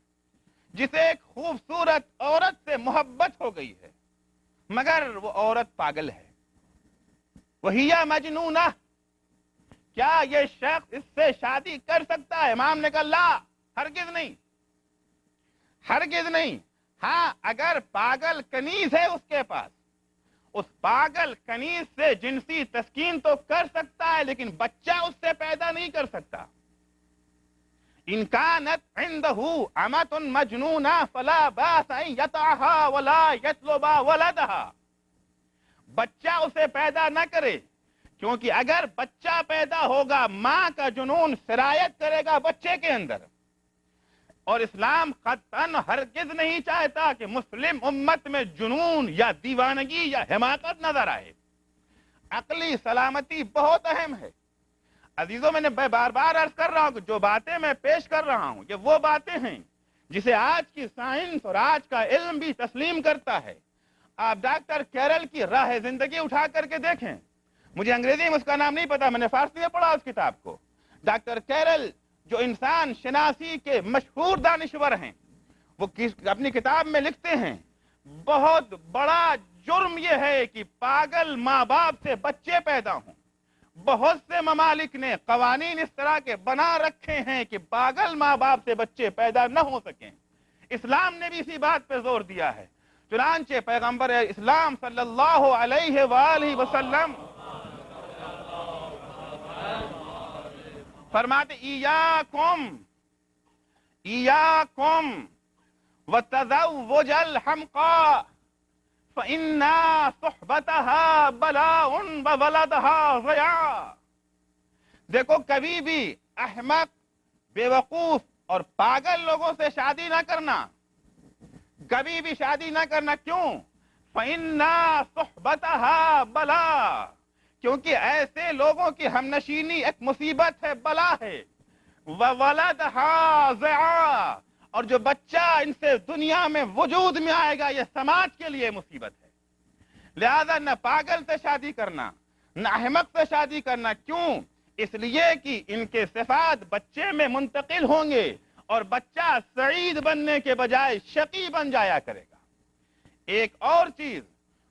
جسے ایک خوبصورت عورت سے محبت ہو گئی ہے، مگر وہ عورت پاگل ہے، وہی مجنونہ، کیا یہ شخص اس سے شادی کر سکتا ہے؟ امام نے کہا لا، ہرگز نہیں، ہرگز نہیں۔ ہاں، اگر پاگل کنیز ہے اس کے پاس، اس پاگل کنیز سے جنسی تسکین تو کر سکتا ہے، لیکن بچہ اس سے پیدا نہیں کر سکتا۔ ان كانت عنده امة مجنونة فلا باس ان يطعها ولا يطلب ولدها، بچہ اسے پیدا نہ کرے، کیونکہ اگر بچہ پیدا ہوگا ماں کا جنون سرایت کرے گا بچے کے اندر۔ اور اسلام قطعاً ہرگز نہیں چاہتا کہ مسلم امت میں جنون یا دیوانگی یا حماقت نظر آئے۔ عقلی سلامتی بہت اہم ہے۔ عزیزوں، میں نے بار بار عرض کر رہا ہوں کہ جو باتیں میں پیش کر رہا ہوں یہ وہ باتیں ہیں جسے آج کی سائنس اور آج کا علم بھی تسلیم کرتا ہے۔ آپ ڈاکٹر کیرل کی راہ زندگی اٹھا کر کے دیکھیں، مجھے انگریزی میں اس کا نام نہیں پتا، میں نے فارسی میں پڑھا اس کتاب کو۔ ڈاکٹر کیرل جو انسان شناسی کے مشہور دانشور ہیں، وہ اپنی کتاب میں لکھتے ہیں بہت بڑا جرم یہ ہے کہ پاگل ماں باپ سے بچے پیدا ہوں۔ بہت سے ممالک نے قوانین اس طرح کے بنا رکھے ہیں کہ پاگل ماں باپ سے بچے پیدا نہ ہو سکیں۔ اسلام نے بھی اسی بات پہ زور دیا ہے۔ چنانچہ پیغمبر اسلام صلی اللہ علیہ وآلہ وسلم فرماتے ایاکم وتزوج الحمقاء فإِنَّا صُحْبَتَهَا بَلَاءٌ وَوَلَدَهَا ضَيَاءٌ۔ دیکھو، کبھی بھی احمق، بیوقوف اور پاگل لوگوں سے شادی نہ کرنا، کبھی بھی شادی نہ کرنا۔ کیوں؟ فَإِنَّا صُحْبَتَهَا بَلَاءٌ، کیونکہ ایسے لوگوں کی ہمنشینی ایک مصیبت ہے، بلا ہے۔ وَوَلَدَهَا ضَيَاءٌ، اور جو بچہ ان سے دنیا میں وجود میں آئے گا یہ سماج کے لیے مصیبت ہے۔ لہذا نہ پاگل سے شادی کرنا، نہ احمق سے شادی کرنا۔ کیوں؟ اس لیے کہ ان کے صفات بچے میں منتقل ہوں گے اور بچہ سعید بننے کے بجائے شقی بن جایا کرے گا۔ ایک اور چیز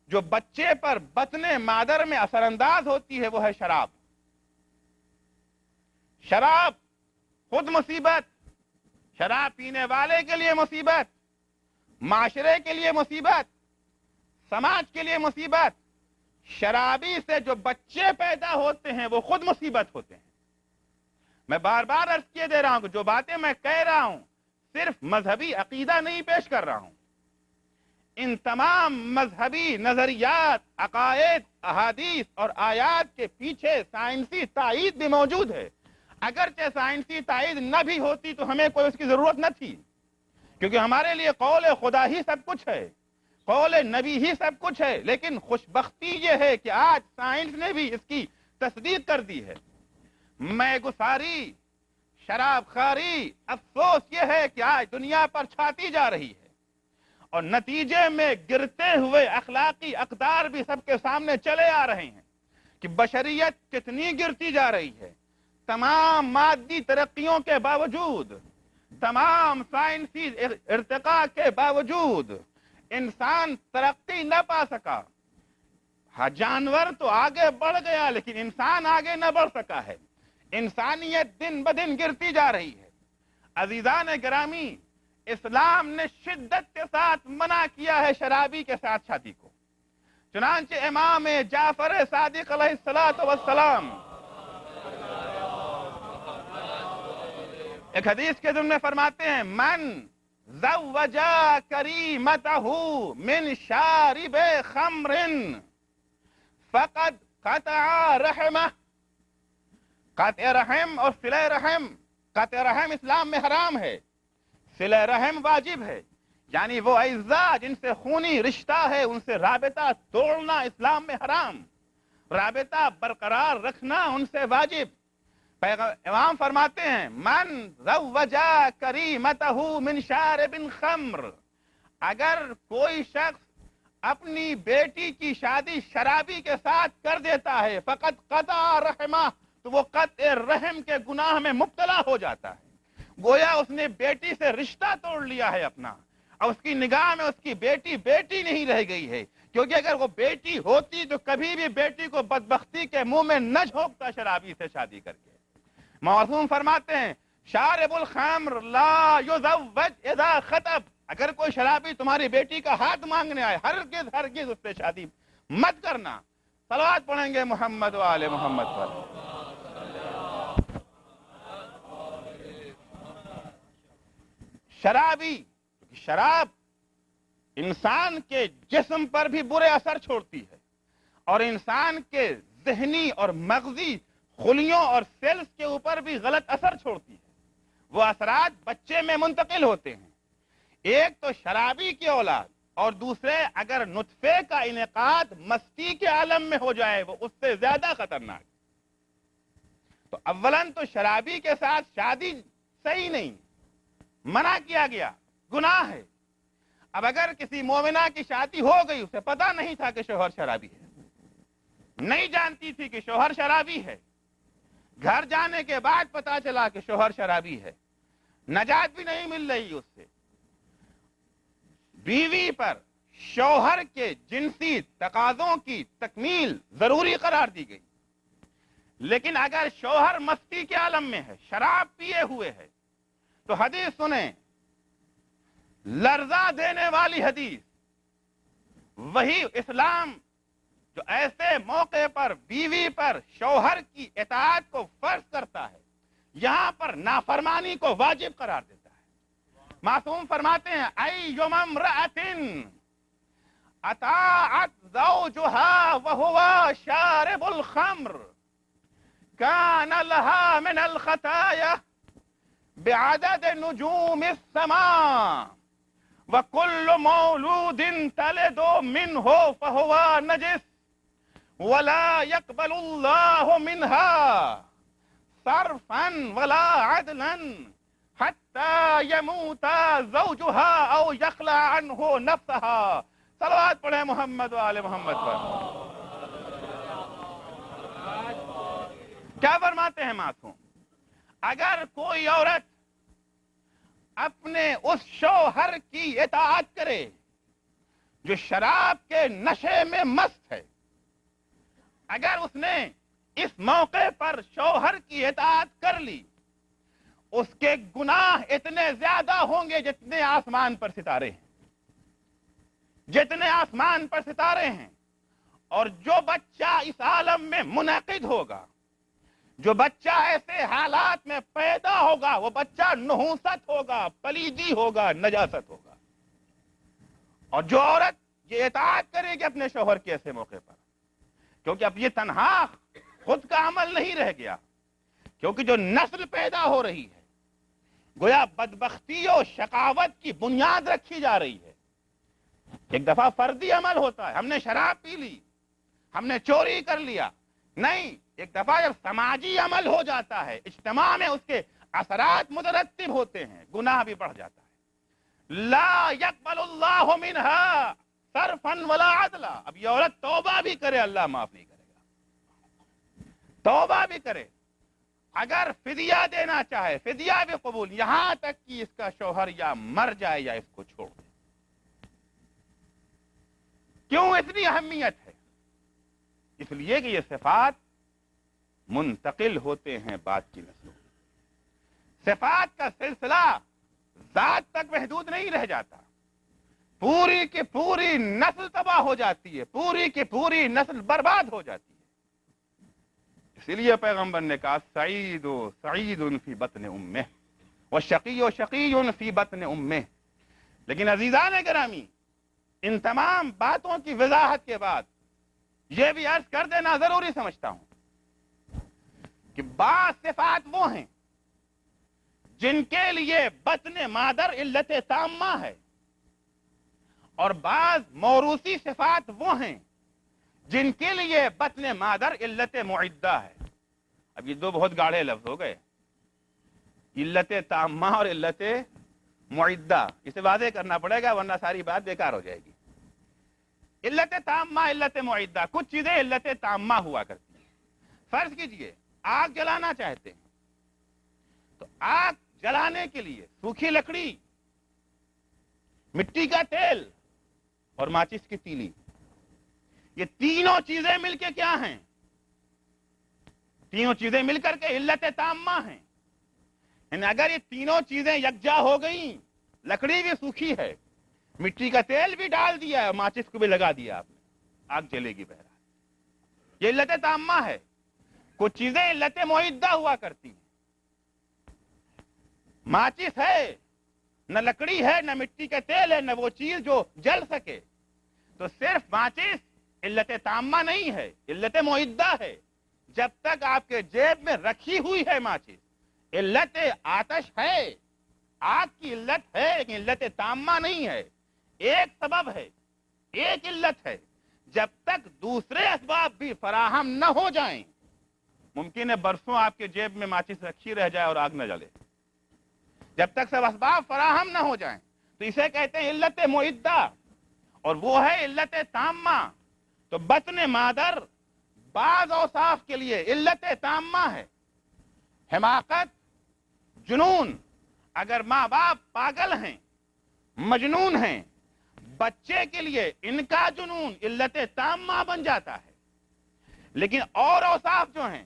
جو بچے پر بطن مادر میں اثر انداز ہوتی ہے وہ ہے شراب۔ شراب خود مصیبت، شراب پینے والے کے لیے مصیبت، معاشرے کے لیے مصیبت، سماج کے لیے مصیبت۔ شرابی سے جو بچے پیدا ہوتے ہیں وہ خود مصیبت ہوتے ہیں۔ میں بار بار عرض کیے دے رہا ہوں کہ جو باتیں میں کہہ رہا ہوں صرف مذہبی عقیدہ نہیں پیش کر رہا ہوں، ان تمام مذہبی نظریات، عقائد، احادیث اور آیات کے پیچھے سائنسی تائید بھی موجود ہے۔ اگرچہ سائنسی تائید نہ بھی ہوتی تو ہمیں کوئی اس کی ضرورت نہ تھی، کیونکہ ہمارے لیے قول خدا ہی سب کچھ ہے، قول نبی ہی سب کچھ ہے۔ لیکن خوشبختی یہ ہے کہ آج سائنس نے بھی اس کی تصدیق کر دی ہے۔ میں گساری، شراب خواری، افسوس یہ ہے کہ آج دنیا پر چھاتی جا رہی ہے، اور نتیجے میں گرتے ہوئے اخلاقی اقدار بھی سب کے سامنے چلے آ رہے ہیں کہ بشریت کتنی گرتی جا رہی ہے، تمام مادی ترقیوں کے باوجود، تمام سائنسی ارتقاء کے باوجود انسان ترقی نہ پا سکا. ہاں جانور تو آگے بڑھ گیا لیکن انسان آگے نہ بڑھ سکا ہے. انسانیت دن بدن گرتی جا رہی ہے. عزیزان گرامی، اسلام نے شدت کے ساتھ منع کیا ہے شرابی کے ساتھ شادی کو. چنانچہ امام جعفر صادق علیہ السلام ایک حدیث کے ضمن میں فرماتے ہیں، من زوجا کریمتہ من شارب خمر فقد قطع رحمہ. قطع رحم اور صلہ رحم، قطع رحم اسلام میں حرام ہے، صلہ رحم واجب ہے. یعنی وہ اعزاء جن سے خونی رشتہ ہے ان سے رابطہ توڑنا اسلام میں حرام، رابطہ برقرار رکھنا ان سے واجب. امام فرماتے ہیں، من زوجا کریمتہ من شارب خمر، اگر کوئی شخص اپنی بیٹی کی شادی شرابی کے ساتھ کر دیتا ہے، فقط قطع رحمہ، تو وہ قطع رحم کے گناہ میں مبتلا ہو جاتا ہے. گویا اس نے بیٹی سے رشتہ توڑ لیا ہے اپنا، اور اس کی نگاہ میں اس کی بیٹی بیٹی نہیں رہ گئی ہے. کیونکہ اگر وہ بیٹی ہوتی تو کبھی بھی بیٹی کو بدبختی کے منہ میں نہ جھونکتا شرابی سے شادی کر کے. معصوم فرماتے ہیں، شارب الخمر لا یزوج اذا خطب، اگر کوئی شرابی تمہاری بیٹی کا ہاتھ مانگنے آئے، ہرگز ہرگز اس سے شادی مت کرنا. صلوات پڑھیں گے محمد و آل محمد پر. شرابی، شراب انسان کے جسم پر بھی برے اثر چھوڑتی ہے اور انسان کے ذہنی اور مغزی خلیوں اور سیلز کے اوپر بھی غلط اثر چھوڑتی ہے. وہ اثرات بچے میں منتقل ہوتے ہیں. ایک تو شرابی کی اولاد، اور دوسرے اگر نطفے کا انعقاد مستی کے عالم میں ہو جائے وہ اس سے زیادہ خطرناک. تو اولاً تو شرابی کے ساتھ شادی صحیح نہیں، منع کیا گیا، گناہ ہے. اب اگر کسی مومنہ کی شادی ہو گئی، اسے پتہ نہیں تھا کہ شوہر شرابی ہے، نہیں جانتی تھی کہ شوہر شرابی ہے، گھر جانے کے بعد پتا چلا کہ شوہر شرابی ہے، نجات بھی نہیں مل رہی اس سے. بیوی پر شوہر کے جنسی تقاضوں کی تکمیل ضروری قرار دی گئی. لیکن اگر شوہر مستی کے عالم میں ہے، شراب پیے ہوئے ہے، تو حدیث سنیں، لرزہ دینے والی حدیث، وہی اسلام جو ایسے موقع پر بیوی پر شوہر کی اطاعت کو فرض کرتا ہے، یہاں پر نافرمانی کو واجب قرار دیتا ہے. معصوم فرماتے ہیں، ایما امرأۃ اطاعت زوجها وهو شارب الخمر كان لها من الخطايا بعدد نجوم السماء وكل مولود تلد منه فهو نجس ولا يقبل الله منها صرفا ولا عدلا حتى يموت زوجها او يخلع عنه نفسها. صلوات پڑھیں محمد و آل محمد پر. کیا فرماتے ہیں معصوم؟ اگر کوئی عورت اپنے اس شوہر کی اطاعت کرے جو شراب کے نشے میں مست ہے، اگر اس نے اس موقع پر شوہر کی اطاعت کر لی، اس کے گناہ اتنے زیادہ ہوں گے جتنے آسمان پر ستارے ہیں، جتنے آسمان پر ستارے ہیں. اور جو بچہ اس عالم میں منعقد ہوگا، جو بچہ ایسے حالات میں پیدا ہوگا، وہ بچہ نحوست ہوگا، پلیدی ہوگا، نجاست ہوگا. اور جو عورت یہ اطاعت کرے گی اپنے شوہر کے ایسے موقع پر، کیونکہ اب یہ تنہا خود کا عمل نہیں رہ گیا، کیونکہ جو نسل پیدا ہو رہی ہے گویا بدبختی و شقاوت کی بنیاد رکھی جا رہی ہے. ایک دفعہ فردی عمل ہوتا ہے، ہم نے شراب پی لی، ہم نے چوری کر لیا، نہیں، ایک دفعہ جب سماجی عمل ہو جاتا ہے، اجتماع میں اس کے اثرات مترتب ہوتے ہیں، گناہ بھی بڑھ جاتا ہے. لا يقبل اللہ منها صرفا ولا عدلا. اب یہ عورت توبہ بھی کرے، اللہ معاف نہیں کرے گا. توبہ بھی کرے، اگر فدیہ دینا چاہے فدیہ بھی قبول، یہاں تک کہ اس کا شوہر یا مر جائے یا اس کو چھوڑ دے۔ کیوں اتنی اہمیت ہے؟ اس لیے کہ یہ صفات منتقل ہوتے ہیں بعد کی نسلوں میں۔ صفات کا سلسلہ ذات تک محدود نہیں رہ جاتا، پوری کی پوری نسل تباہ ہو جاتی ہے، پوری کی پوری نسل برباد ہو جاتی ہے۔ اسی لیے پیغمبر نے کہا سعید فی بطن امہ وشقی شقی فی بطن امہ۔ لیکن عزیزان گرامی، ان تمام باتوں کی وضاحت کے بعد یہ بھی عرض کر دینا ضروری سمجھتا ہوں کہ بعض صفات وہ ہیں جن کے لیے بطن مادر علت تامہ ہے، اور بعض موروثی صفات وہ ہیں جن کے لیے بطن مادر علت معدہ ہے۔ اب یہ دو بہت گاڑھے لفظ ہو گئے، علت تامہ اور علت معدہ، اسے واضح کرنا پڑے گا ورنہ ساری بات بیکار ہو جائے گی۔ علت تامہ، علت معدہ، کچھ چیزیں علت تامہ ہوا کرتی ہیں۔ فرض کیجئے آگ جلانا چاہتے ہیں تو آگ جلانے کے لیے سوکھی لکڑی، مٹی کا تیل اور ماچس کی تیلی، یہ تینوں چیزیں مل کے کیا ہیں؟ تینوں چیزیں مل کر کے علت تامہ ہیں۔ یعنی اگر یہ تینوں چیزیں یکجا ہو گئیں، لکڑی بھی سوکھی ہے، مٹی کا تیل بھی ڈال دیا ہے، ماچس کو بھی لگا دیا آپ نے، آگ جلے گی بہرحال۔ یہ علت تامہ ہے۔ کچھ چیزیں علت معدہ ہوا کرتی ہیں۔ ماچس ہے، نہ لکڑی ہے، نہ مٹی کا تیل ہے، نہ وہ چیز جو جل سکے، تو صرف ماچس علت تامہ نہیں ہے، علت معدہ ہے۔ جب تک آپ کے جیب میں رکھی ہوئی ہے ماچس، علت آتش ہے، آگ کی علت ہے لیکن علت تامہ نہیں ہے۔ ایک سبب ہے، ایک علت ہے، جب تک دوسرے اسباب بھی فراہم نہ ہو جائیں، ممکن ہے برسوں آپ کے جیب میں ماچس رکھی رہ جائے اور آگ نہ جلے۔ جب تک سب اسباب فراہم نہ ہو جائیں تو اسے کہتے ہیں علت معدہ، اور وہ ہے علت تامہ۔ تو بطن مادر بعض اوصاف کے لیے علت تامہ ہے۔ حماقت، جنون، اگر ماں باپ پاگل ہیں، مجنون ہیں، بچے کے لیے ان کا جنون علت تامہ بن جاتا ہے۔ لیکن اور اوصاف جو ہیں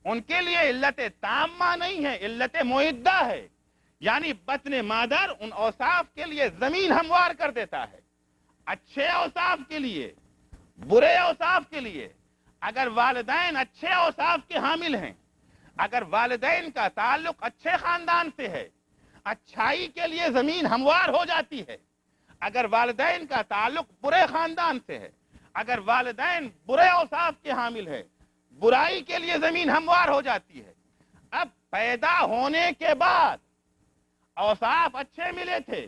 ان کے لیے علت تامہ نہیں ہے، علت معدہ ہے۔ یعنی بطن مادر ان اوصاف کے لیے زمین ہموار کر دیتا ہے۔ اچھے اوصاف کے لیے، برے اوصاف کے لیے، اگر والدین اچھے اوصاف کے حامل ہیں، اگر والدین کا تعلق اچھے خاندان سے ہے، اچھائی کے لیے زمین ہموار ہو جاتی ہے۔ اگر والدین کا تعلق برے خاندان سے ہے، اگر والدین برے اوصاف کے حامل ہے، برائی کے لیے زمین ہموار ہو جاتی ہے۔ اب پیدا ہونے کے بعد اوصاف اچھے ملے تھے،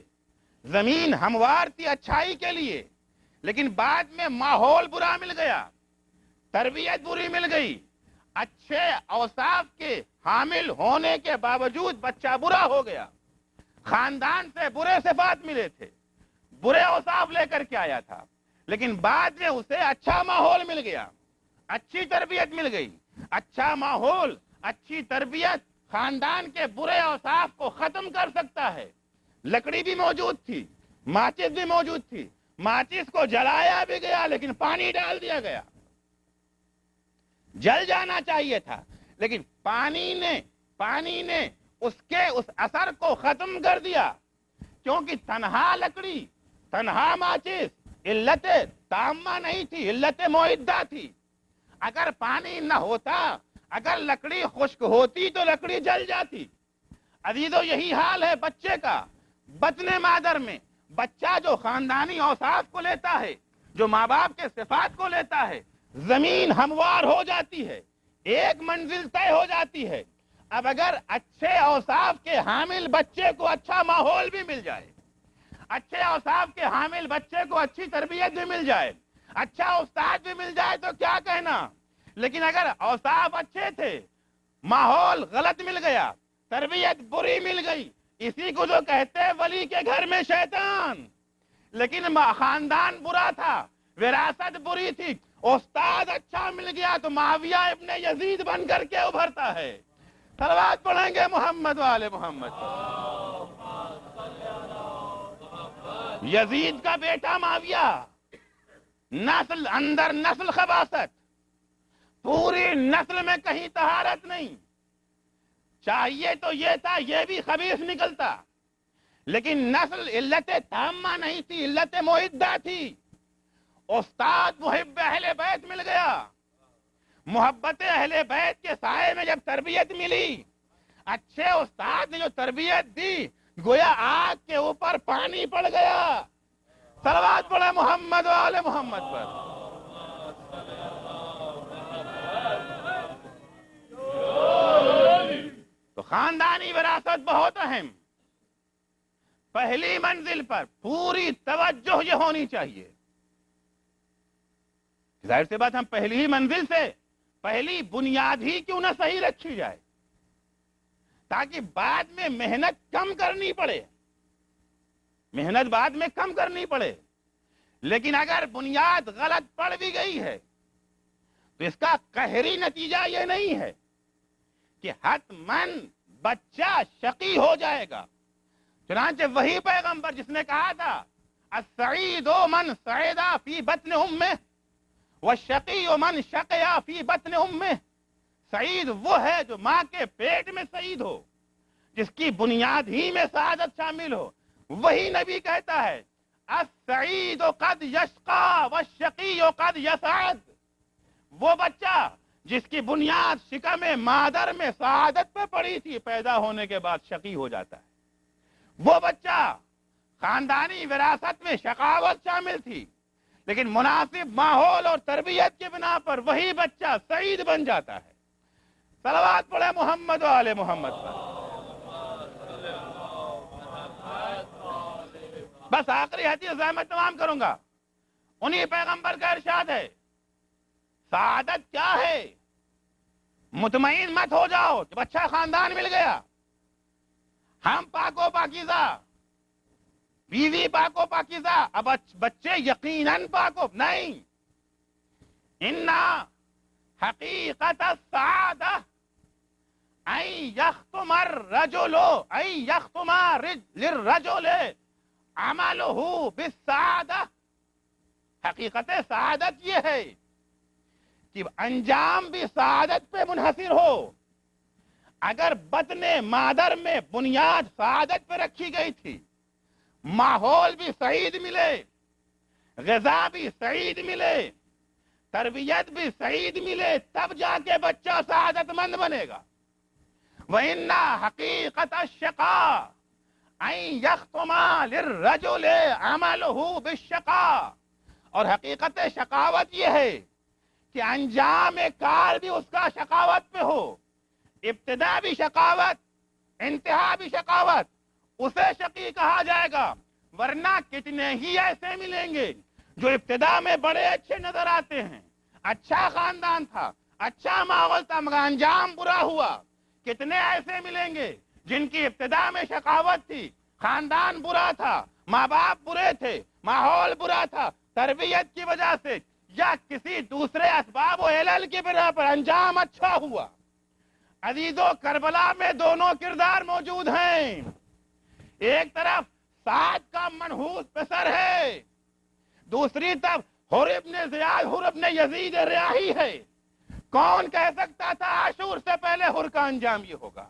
زمین ہموار تھی اچھائی کے لیے، لیکن بعد میں ماحول برا مل گیا، تربیت بری مل گئی، اچھے اوصاف کے حامل ہونے کے باوجود بچہ برا ہو گیا، خاندان سے برے صفات ملے تھے، برے اوصاف لے کر کے آیا تھا، لیکن بعد میں اسے اچھا ماحول مل گیا، اچھی تربیت مل گئی۔ اچھا ماحول، اچھی تربیت خاندان کے برے اوصاف کو ختم کر سکتا ہے۔ لکڑی بھی موجود تھی، ماچس بھی موجود تھی، ماچس کو جلایا بھی گیا لیکن پانی ڈال دیا گیا، جل جانا چاہیے تھا، لیکن پانی نے اس اثر کو ختم کر دیا، کیونکہ تنہا لکڑی، تنہا ماچس علت تامہ نہیں تھی، علت معدہ تھی۔ اگر پانی نہ ہوتا، اگر لکڑی خشک ہوتی تو لکڑی جل جاتی۔ عزیزو، یہی حال ہے بچے کا بطن مادر میں۔ بچہ جو خاندانی اوصاف کو لیتا ہے، جو ماں باپ کے صفات کو لیتا ہے، زمین ہموار ہو جاتی ہے، ایک منزل طے ہو جاتی ہے۔ اب اگر اچھے اوصاف کے حامل بچے کو اچھا ماحول بھی مل جائے، اچھے اوصاف کے حامل بچے کو اچھی تربیت بھی مل جائے، اچھا استاد بھی مل جائے تو کیا کہنا، لیکن اگر اوصاف اچھے تھے، ماحول غلط مل گیا، تربیت بری مل گئی، اسی کو جو کہتے ہیں ولی کے گھر میں شیطان۔ لیکن خاندان برا تھا، وراثت بری تھی، استاد اچھا مل گیا تو معاویہ ابن یزید بن کر کے ابھرتا ہے۔ صلوات پڑھیں گے محمد والے محمد پر. یزید کا بیٹا معاویہ، نسل اندر نسل خباثت، پوری نسل میں کہیں طہارت نہیں. چاہیے تو یہ تھا یہ بھی خبیث نکلتا، لیکن نسل علت تامہ نہیں تھی، علت معدہ تھی. استاد محب اہل بیت مل گیا، محبت اہل بیت کے سائے میں جب تربیت ملی، اچھے استاد نے جو تربیت دی گویا آگ کے اوپر پانی پڑ گیا. صلوات پڑھے محمد والے محمد پر. تو خاندانی وراثت بہت اہم. پہلی منزل پر پوری توجہ یہ ہونی چاہیے. ظاہر سی بات، ہم پہلی ہی منزل سے پہلی بنیاد ہی کیوں نہ صحیح رکھی جائے تاکہ بعد میں محنت کم کرنی پڑے، محنت بعد میں کم کرنی پڑے. لیکن اگر بنیاد غلط پڑ بھی گئی ہے تو اس کا قہری نتیجہ یہ نہیں ہے کہ حتماً بچہ شقی ہو جائے گا. چنانچہ وہی پیغمبر جس نے کہا تھا السعید من سعیدا فی بطن امہ والشقی من شقیا فی بطن امہ. سعید وہ ہے جو ماں کے پیٹ میں سعید ہو، جس کی بنیاد ہی میں سعادت شامل ہو. وہی نبی کہتا ہے السعید قد یشقا والشقی قد یسعد. وہ بچہ جس کی بنیاد شکم مادر میں سعادت پہ پڑی تھی پیدا ہونے کے بعد شقی ہو جاتا ہے. وہ بچہ خاندانی وراثت میں شقاوت شامل تھی، لیکن مناسب ماحول اور تربیت کی بنا پر وہی بچہ سعید بن جاتا ہے. صلوات پڑھے محمد و آل محمد پر. بس آخری حدیث میں تمام کروں گا. انہی پیغمبر کا ارشاد ہے سعادت کیا ہے؟ مطمئن مت ہو جاؤ جب اچھا خاندان مل گیا، ہم پاک و پاکیزہ، بیوی پاک و پاکیزہ، اب بچے یقیناً پاک و نہیں. اِنَّا حقیقت السعادہ ان یختم الرجل ان یختم للرجل عملہ بالسعادہ. حقیقت سعادت یہ ہے کہ انجام بھی سعادت پہ منحصر ہو. اگر بطن مادر میں بنیاد سعادت پہ رکھی گئی تھی، ماحول بھی سعید ملے، غذا بھی سعید ملے، تربیت بھی سعید ملے، تب جا کے بچہ سعادت مند بنے گا. وَإِنَّ حَقِيقَةَ الشَّقَاءِ أَن يَخْتُمَ لِلرَّجُلِ عَمَلُهُ بِالشَّقَاءِ. اور حقیقت شقاوت یہ ہے کہ انجام کار بھی اس کا شقاوت پہ ہو. ابتدا بھی شقاوت، انتہا بھی شقاوت، اسے شقی کہا جائے گا. ورنہ کتنے ہی ایسے ملیں گے جو ابتدا میں بڑے اچھے نظر آتے ہیں، اچھا خاندان تھا، اچھا ماحول تھا، مگر انجام برا ہوا. کتنے ایسے ملیں گے جن کی ابتدا میں شقاوت تھی، خاندان برا تھا، ماں باپ برے تھے، ماحول برا تھا، تربیت کی وجہ سے یا کسی دوسرے اسباب و علل کی بنا پر انجام اچھا ہوا. عزیزو، کربلا میں دونوں کردار موجود ہیں. ایک طرف سعد کا منحوس پسر ہے، دوسری طرف حر ابن زیاد، حر ابن یزید ریاحی ہے. کون کہہ سکتا تھا عاشور سے پہلے حر کا انجام یہ ہوگا؟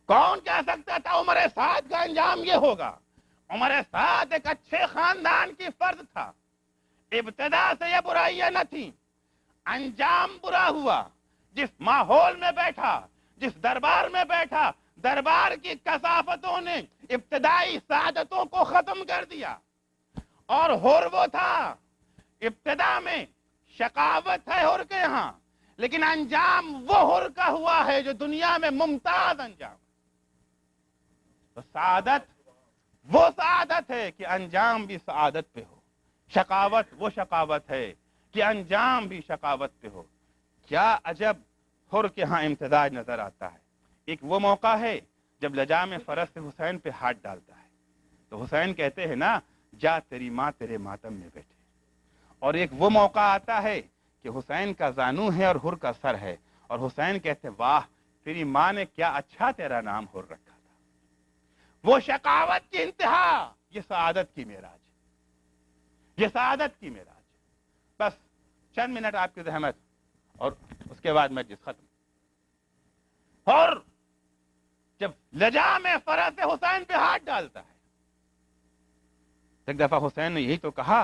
کون کہہ سکتا تھا عمر سعد کا انجام یہ ہوگا؟ عمر سعد ایک اچھے خاندان کی فرد تھا، ابتدا سے یہ برائیاں نہ تھیں، انجام برا ہوا. جس ماحول میں بیٹھا، جس دربار میں بیٹھا، دربار کی کثافتوں نے ابتدائی سعادتوں کو ختم کر دیا. اور حر وہ تھا، ابتدا میں شقاوت ہے حر کے یہاں، لیکن انجام وہ حر کا ہوا ہے جو دنیا میں ممتاز انجام. تو سعادت وہ سعادت ہے کہ انجام بھی سعادت پہ ہو. شقاوت وہ شقاوت ہے کہ انجام بھی شقاوت پہ ہو. کیا عجب حر کے ہاں امتزاج نظر آتا ہے. ایک وہ موقع ہے جب لجام فرس سے حسین پہ ہاتھ ڈالتا ہے تو حسین کہتے ہیں نا جا تیری ماں تیرے ماتم میں بیٹھے. اور ایک وہ موقع آتا ہے کہ حسین کا زانو ہے اور حر کا سر ہے. اور حسین کہتے واہ تیری ماں نے کیا اچھا تیرا نام ہر رکھا تھا. وہ شقاوت کی انتہا، یہ سعادت کی معراج، یہ سعادت کی معراج. بس چند منٹ آپ کی زحمت اور اس کے بعد مجلس ختم. اور جب لجا میں فرس حسین پہ ہاتھ ڈالتا ہے، ایک دفعہ حسین نے یہی تو کہا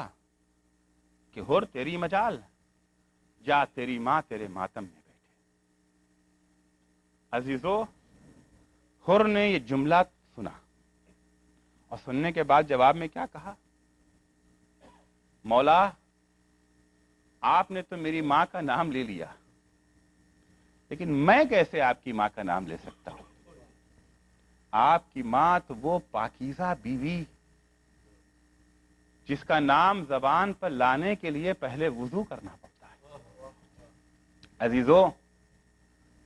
کہ ہر تیری مجال، جا تیری ماں تیرے ماتم میں بیٹھے. عزیزو، ہر نے یہ جملہ سنا اور سننے کے بعد جواب میں کیا کہا؟ مولا آپ نے تو میری ماں کا نام لے لیا، لیکن میں کیسے آپ کی ماں کا نام لے سکتا ہوں؟ آپ کی ماں تو وہ پاکیزہ بیوی جس کا نام زبان پر لانے کے لیے پہلے وضو کرنا پڑتا ہے. عزیزو،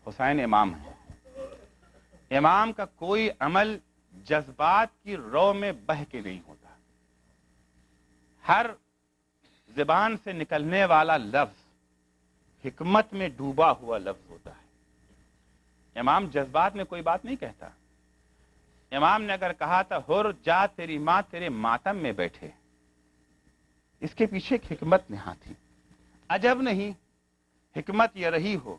حسین امام ہے. امام کا کوئی عمل جذبات کی رو میں بہہ کے نہیں ہوتا. ہر زبان سے نکلنے والا لفظ حکمت میں ڈوبا ہوا لفظ ہوتا ہے. امام جذبات میں کوئی بات نہیں کہتا. امام نے اگر کہا تھا ہر جا تیری ماں تیرے ماتم میں بیٹھے، اس کے پیچھے ایک حکمت نہا تھی. عجب نہیں حکمت یہ رہی ہو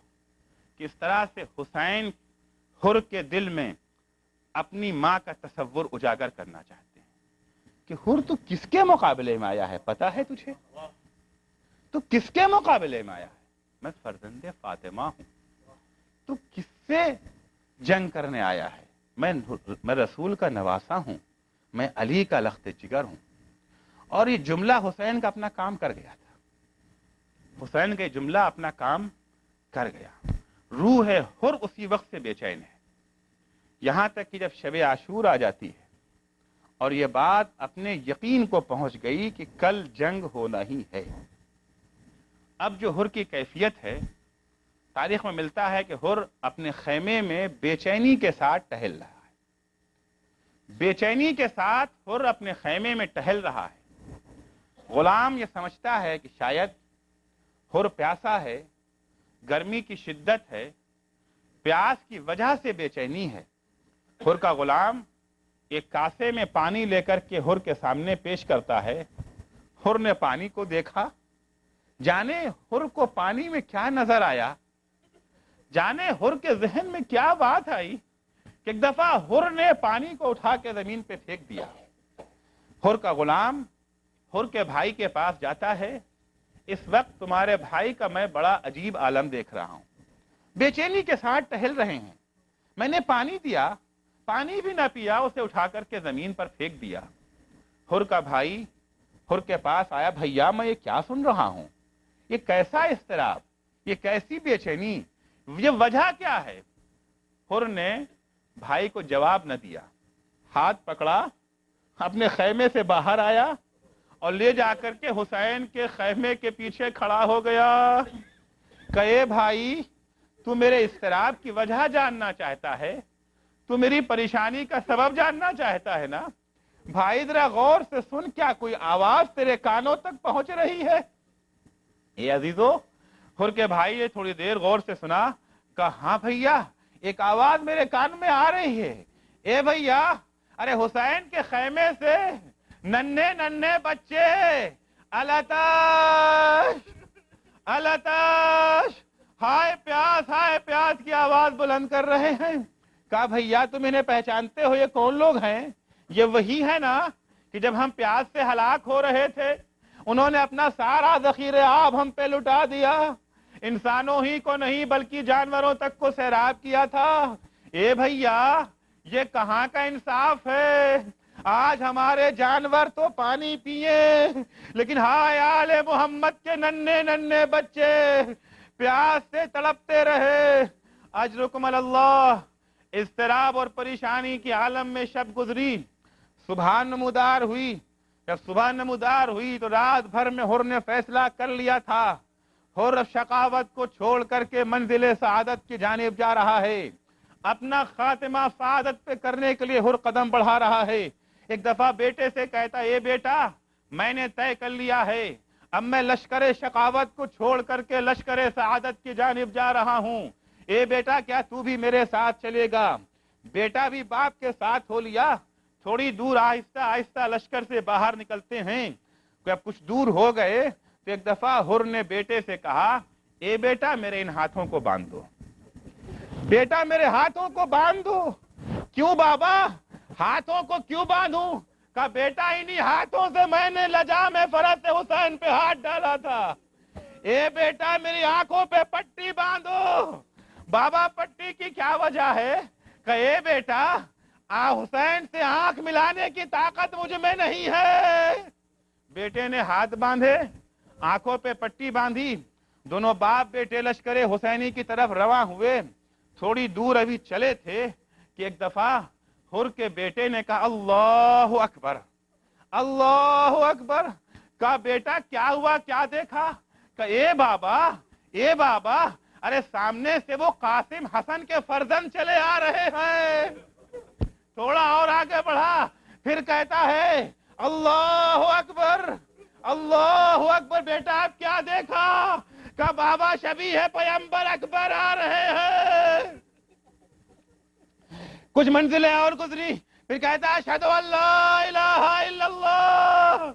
کہ اس طرح سے حسین ہر کے دل میں اپنی ماں کا تصور اجاگر کرنا چاہتے ہیں کہ ہر تو کس کے مقابلے میں آیا ہے؟ پتا ہے تجھے تو کس کے مقابلے میں آیا ہے؟ میں فرزند فاطمہ ہوں. تو کس سے جنگ کرنے آیا ہے؟ میں رسول کا نواسا ہوں، میں علی کا لخت جگر ہوں. اور یہ جملہ حسین کا اپنا کام کر گیا تھا. حسین کا جملہ اپنا کام کر گیا. روح ہر اسی وقت سے بے چین ہے، یہاں تک کہ جب شب عاشور آ جاتی ہے اور یہ بات اپنے یقین کو پہنچ گئی کہ کل جنگ ہونا ہی ہے. اب جو ہر کی کیفیت ہے، تاریخ میں ملتا ہے کہ ہر اپنے خیمے میں بے چینی کے ساتھ ٹہل رہا ہے. بے چینی کے ساتھ ہر اپنے خیمے میں ٹہل رہا ہے. غلام یہ سمجھتا ہے کہ شاید ہر پیاسا ہے، گرمی کی شدت ہے، پیاس کی وجہ سے بے چینی ہے. ہر کا غلام ایک کاسے میں پانی لے کر کے ہر کے سامنے پیش کرتا ہے. ہر نے پانی کو دیکھا، جانے ہر کو پانی میں کیا نظر آیا، جانے ہر کے ذہن میں کیا بات آئی کہ ایک دفعہ ہر نے پانی کو اٹھا کے زمین پہ پھینک دیا. ہر کا غلام ہر کے بھائی کے پاس جاتا ہے. اس وقت تمہارے بھائی کا میں بڑا عجیب عالم دیکھ رہا ہوں، بے چینی کے ساتھ ٹہل رہے ہیں. میں نے پانی دیا، پانی بھی نہ پیا، اسے اٹھا کر کے زمین پر پھینک دیا. ہر کا بھائی ہر کے پاس آیا، بھیا میں یہ کیا سن رہا ہوں، یہ کیسا اضطراب، یہ کیسی بے چینی، یہ وجہ کیا ہے؟ ہر نے بھائی کو جواب نہ دیا، ہاتھ پکڑا، اپنے خیمے سے باہر آیا اور لے جا کر کے حسین کے خیمے کے پیچھے کھڑا ہو گیا. کہے بھائی تو میرے اضطراب کی وجہ جاننا چاہتا ہے، تو میری پریشانی کا سبب جاننا چاہتا ہے نا؟ بھائی ذرا غور سے سن، کیا کوئی آواز تیرے کانوں تک پہنچ رہی ہے؟ اے عزیزو، ہر کے بھائی نے تھوڑی دیر غور سے سنا، کہا ہاں بھیا ایک آواز میرے کان میں آ رہی ہے. اے بھیا، ارے حسین کے خیمے سے ننھے ننھے بچے الاتش الاتش ہائے پیاس کی آواز بلند کر رہے ہیں. کہا بھیا تم انہیں پہچانتے ہو، یہ کون لوگ ہیں؟ یہ وہی ہے نا کہ جب ہم پیاس سے ہلاک ہو رہے تھے انہوں نے اپنا سارا ذخیرہ آب ہم پہ لٹا دیا، انسانوں ہی کو نہیں بلکہ جانوروں تک کو سیراب کیا تھا. اے بھیا یہ کہاں کا انصاف ہے؟ آج ہمارے جانور تو پانی پیے، لیکن ہائے آل محمد کے ننھے ننھے بچے پیاس سے تڑپتے رہے. اجرکم اللہ. اضطراب اور پریشانی کی عالم میں شب گزری، صبح نمودار ہوئی. جب صبح نمودار ہوئی تو رات بھر میں ہر نے فیصلہ کر لیا تھا، ہر شقاوت کو چھوڑ کر کے منزل سعادت کی جانب جا رہا ہے. اپنا خاتمہ سعادت پہ کرنے کے لیے ہر قدم بڑھا رہا ہے. ایک دفعہ بیٹے سے کہتا، اے بیٹا میں نے طے کر لیا ہے، اب میں لشکر شقاوت کو چھوڑ کر کے لشکر سعادت کی جانب جا رہا ہوں. اے بیٹا کیا تو بھی میرے ساتھ چلے گا؟ بیٹا بھی باپ کے ساتھ ہو لیا. تھوڑی دور آہستہ آہستہ لشکر سے باہر نکلتے ہیں کہ اب کچھ دور ہو گئے تو ایک دفعہ حر نے بیٹے سے کہا اے بیٹا میرے ان ہاتھوں کو باندھ دو. بیٹا میرے ہاتھوں کو باندھ دو. کیوں بابا ہاتھوں کو کیوں باندھوں؟ کہا بیٹا انہی ہاتھوں سے میں نے لجام فرس حسین پہ ہاتھ ڈالا تھا. اے بیٹا میری آنکھوں پہ پٹی باندھو. بابا پٹی کی کیا وجہ ہے؟ کہ اے بیٹا حسین سے آنکھ ملانے کی طاقت مجھ میں نہیں ہے. بیٹے نے ہاتھ باندھے, آنکھوں پہ پٹی باندھی, دونوں باپ بیٹے لشکر حسینی کی طرف رواں ہوئے. تھوڑی دور ابھی چلے تھے کہ ایک دفعہ حر کے بیٹے نے کہا اللہ اکبر اللہ اکبر. کہا بیٹا کیا ہوا, کیا دیکھا؟ کہ اے بابا ارے سامنے سے وہ قاسم حسن کے فرزند چلے آ رہے ہیں. تھوڑا اور آگے بڑھا, پھر کہتا ہے اللہ اکبر اللہ اکبر. بیٹا آپ کیا دیکھا؟ کہ بابا شبیہ پیغمبر اکبر آ رہے ہیں. کچھ منزلیں اور گزری, پھر کہتا ہے اشہدو ان لا الہ الا اللہ.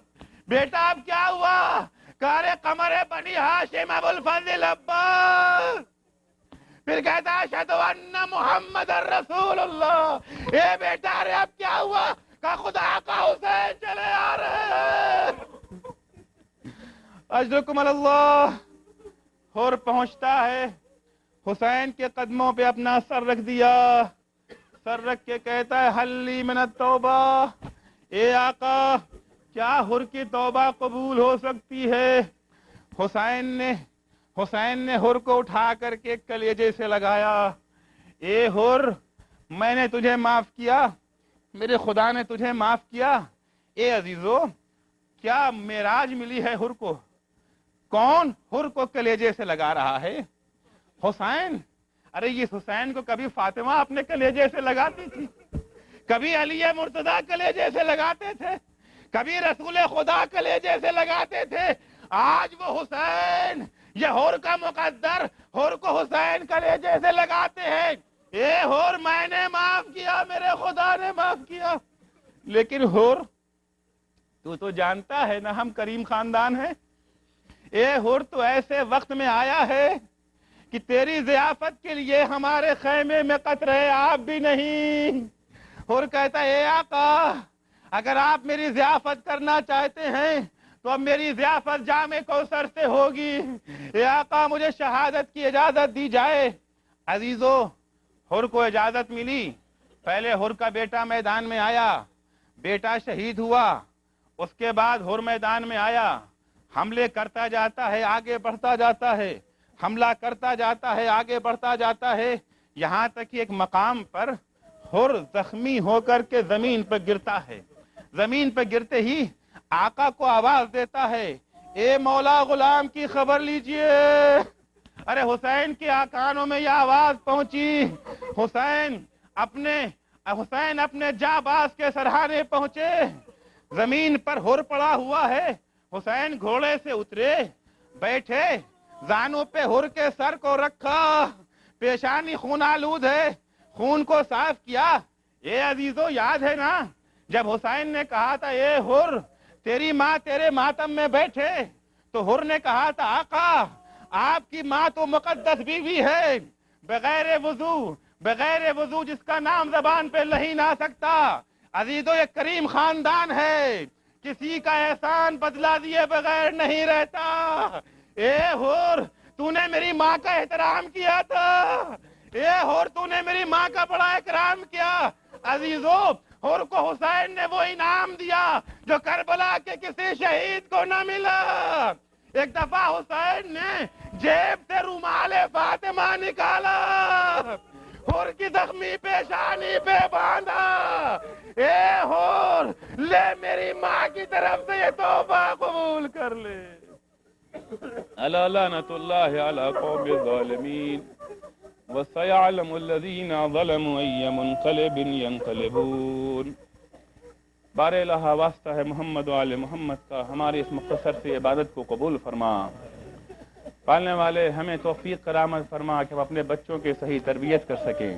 بیٹا اب کیا ہوا؟ کار قمر بنی ہاشم ابو الفضل عباس. پھر کہتا ہے اشہدو ان محمد رسول اللہ. اے بیٹا ارے اب کیا ہوا؟ کہ خدا کا حسین چلے آ رہے ہیں. اجرکم اللہ. اور پہنچتا ہے, حسین کے قدموں پہ اپنا سر رکھ دیا. سر رکھ کے کہتا ہے حل لی من التوبہ. اے آقا کیا حر کی توبہ قبول ہو سکتی ہے؟ حسین نے حر کو اٹھا کر کے کلیجے سے لگایا. اے حر میں نے تجھے معاف کیا, میرے خدا نے تجھے معاف کیا. اے عزیزو کیا معراج ملی ہے حر کو؟ کون حر کو کلیجے سے لگا رہا ہے؟ حسین. ارے یہ حسین کو کبھی فاطمہ اپنے کلیجے سے لگاتی تھی, کبھی علی مرتضیٰ کلیجے سے لگاتے تھے, کبھی رسول خدا کلیجے سے لگاتے تھے. آج وہ حسین یہ حر کا مقدر حر کو حسین کلیجے سے لگاتے ہیں. اے حر میں نے معاف کیا, میرے خدا نے معاف کیا. لیکن حر تو جانتا ہے نا ہم کریم خاندان ہیں. اے حر تو ایسے وقت میں آیا ہے کہ تیری ضیافت کے لیے ہمارے خیمے میں قطرہ آب بھی نہیں. حر کہتا ہے اے آقا اگر آپ میری ضیافت کرنا چاہتے ہیں تو اب میری ضیافت جام کوثر سے ہوگی. اے آقا مجھے شہادت کی اجازت دی جائے. عزیزو حر کو اجازت ملی. پہلے حر کا بیٹا میدان میں آیا, بیٹا شہید ہوا. اس کے بعد حر میدان میں آیا, حملے کرتا جاتا ہے, آگے بڑھتا جاتا ہے, حملہ کرتا جاتا ہے, آگے بڑھتا جاتا ہے, یہاں تک کہ ایک مقام پر حر زخمی ہو کر کے زمین پر گرتا ہے. زمین پر گرتے ہی آقا کو آواز دیتا ہے اے مولا غلام کی خبر لیجئے. ارے حسین کے کانوں میں یہ آواز پہنچی. حسین اپنے جانباز کے سرہانے پہنچے. زمین پر حر پڑا ہوا ہے. حسین گھوڑے سے اترے, بیٹھے, زانوں پہ حر کے سر کو رکھا, پیشانی خون آلود ہے, خون کو صاف کیا. اے عزیزو یاد ہے نا جب حسین نے کہا تھا اے حر تیری ماں تیرے ماتم میں بیٹھے, تو حر نے کہا تھا آقا آپ کی ماں تو مقدس بیوی ہے, بغیر وضو جس کا نام زبان پہ نہیں نہ سکتا. عزیزو یہ کریم خاندان ہے, کسی کا احسان بدلا دیے بغیر نہیں رہتا. اے حر تو نے میری ماں کا احترام کیا تھا. اے حر تو نے میری ماں کا بڑا اکرام کیا. عزیزو حر کو حسین نے وہ انعام دیا جو کربلا کے کسی شہید کو نہ ملا. ایک دفعہ حسین نے جیب سے رومال فاطمہ نکالا, حر کی زخمی پیشانی پہ باندھا. اے حر لے میری ماں کی طرف سے یہ توبہ قبول کر لے. الا لعنت اللہ علی قوم الظالمین وسيعلم الذين ظلموا أي منقلب ينقلبون. بار الہ واسطہ ہے محمد و آل محمد کا, ہماری اس مختصر سی عبادت کو قبول فرما. پالنے والے ہمیں توفیق کرامت فرما کہ ہم اپنے بچوں کی صحیح تربیت کر سکیں.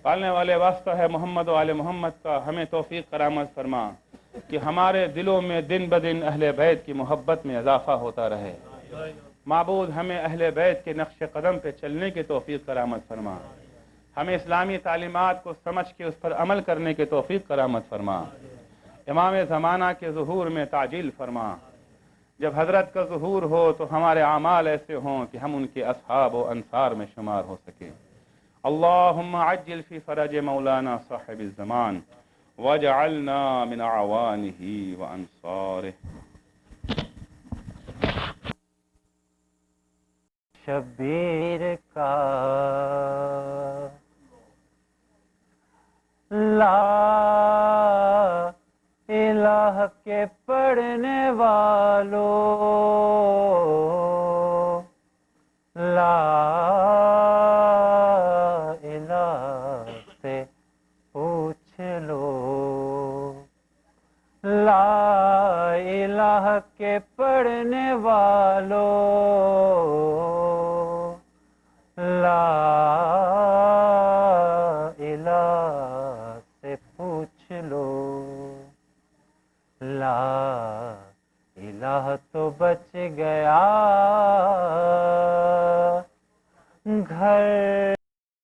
پالنے والے واسطہ ہے محمد و آل محمد کا، ہمیں توفیق کرامت فرما کہ ہمارے دلوں میں دن بدن اہل بیت کی محبت میں اضافہ ہوتا رہے. معبود ہمیں اہل بیت کے نقش قدم پہ چلنے کی توفیق کرامت فرما. ہمیں اسلامی تعلیمات کو سمجھ کے اس پر عمل کرنے کی توفیق کرامت فرما. امام زمانہ کے ظہور میں تعجیل فرما. جب حضرت کا ظہور ہو تو ہمارے اعمال ایسے ہوں کہ ہم ان کے اصحاب و انصار میں شمار ہو سکیں. اللہم عجل فی فرج مولانا صاحب الزمان واجعلنا من اعوانہ و انصارہ. شبیر کا لا الہ کے پڑھنے والوں، لا الہ سے پوچھ لو، لا الہ کے پڑھنے والوں، لا الہ سے پوچھ لو. لا الہ تو بچ گیا گھر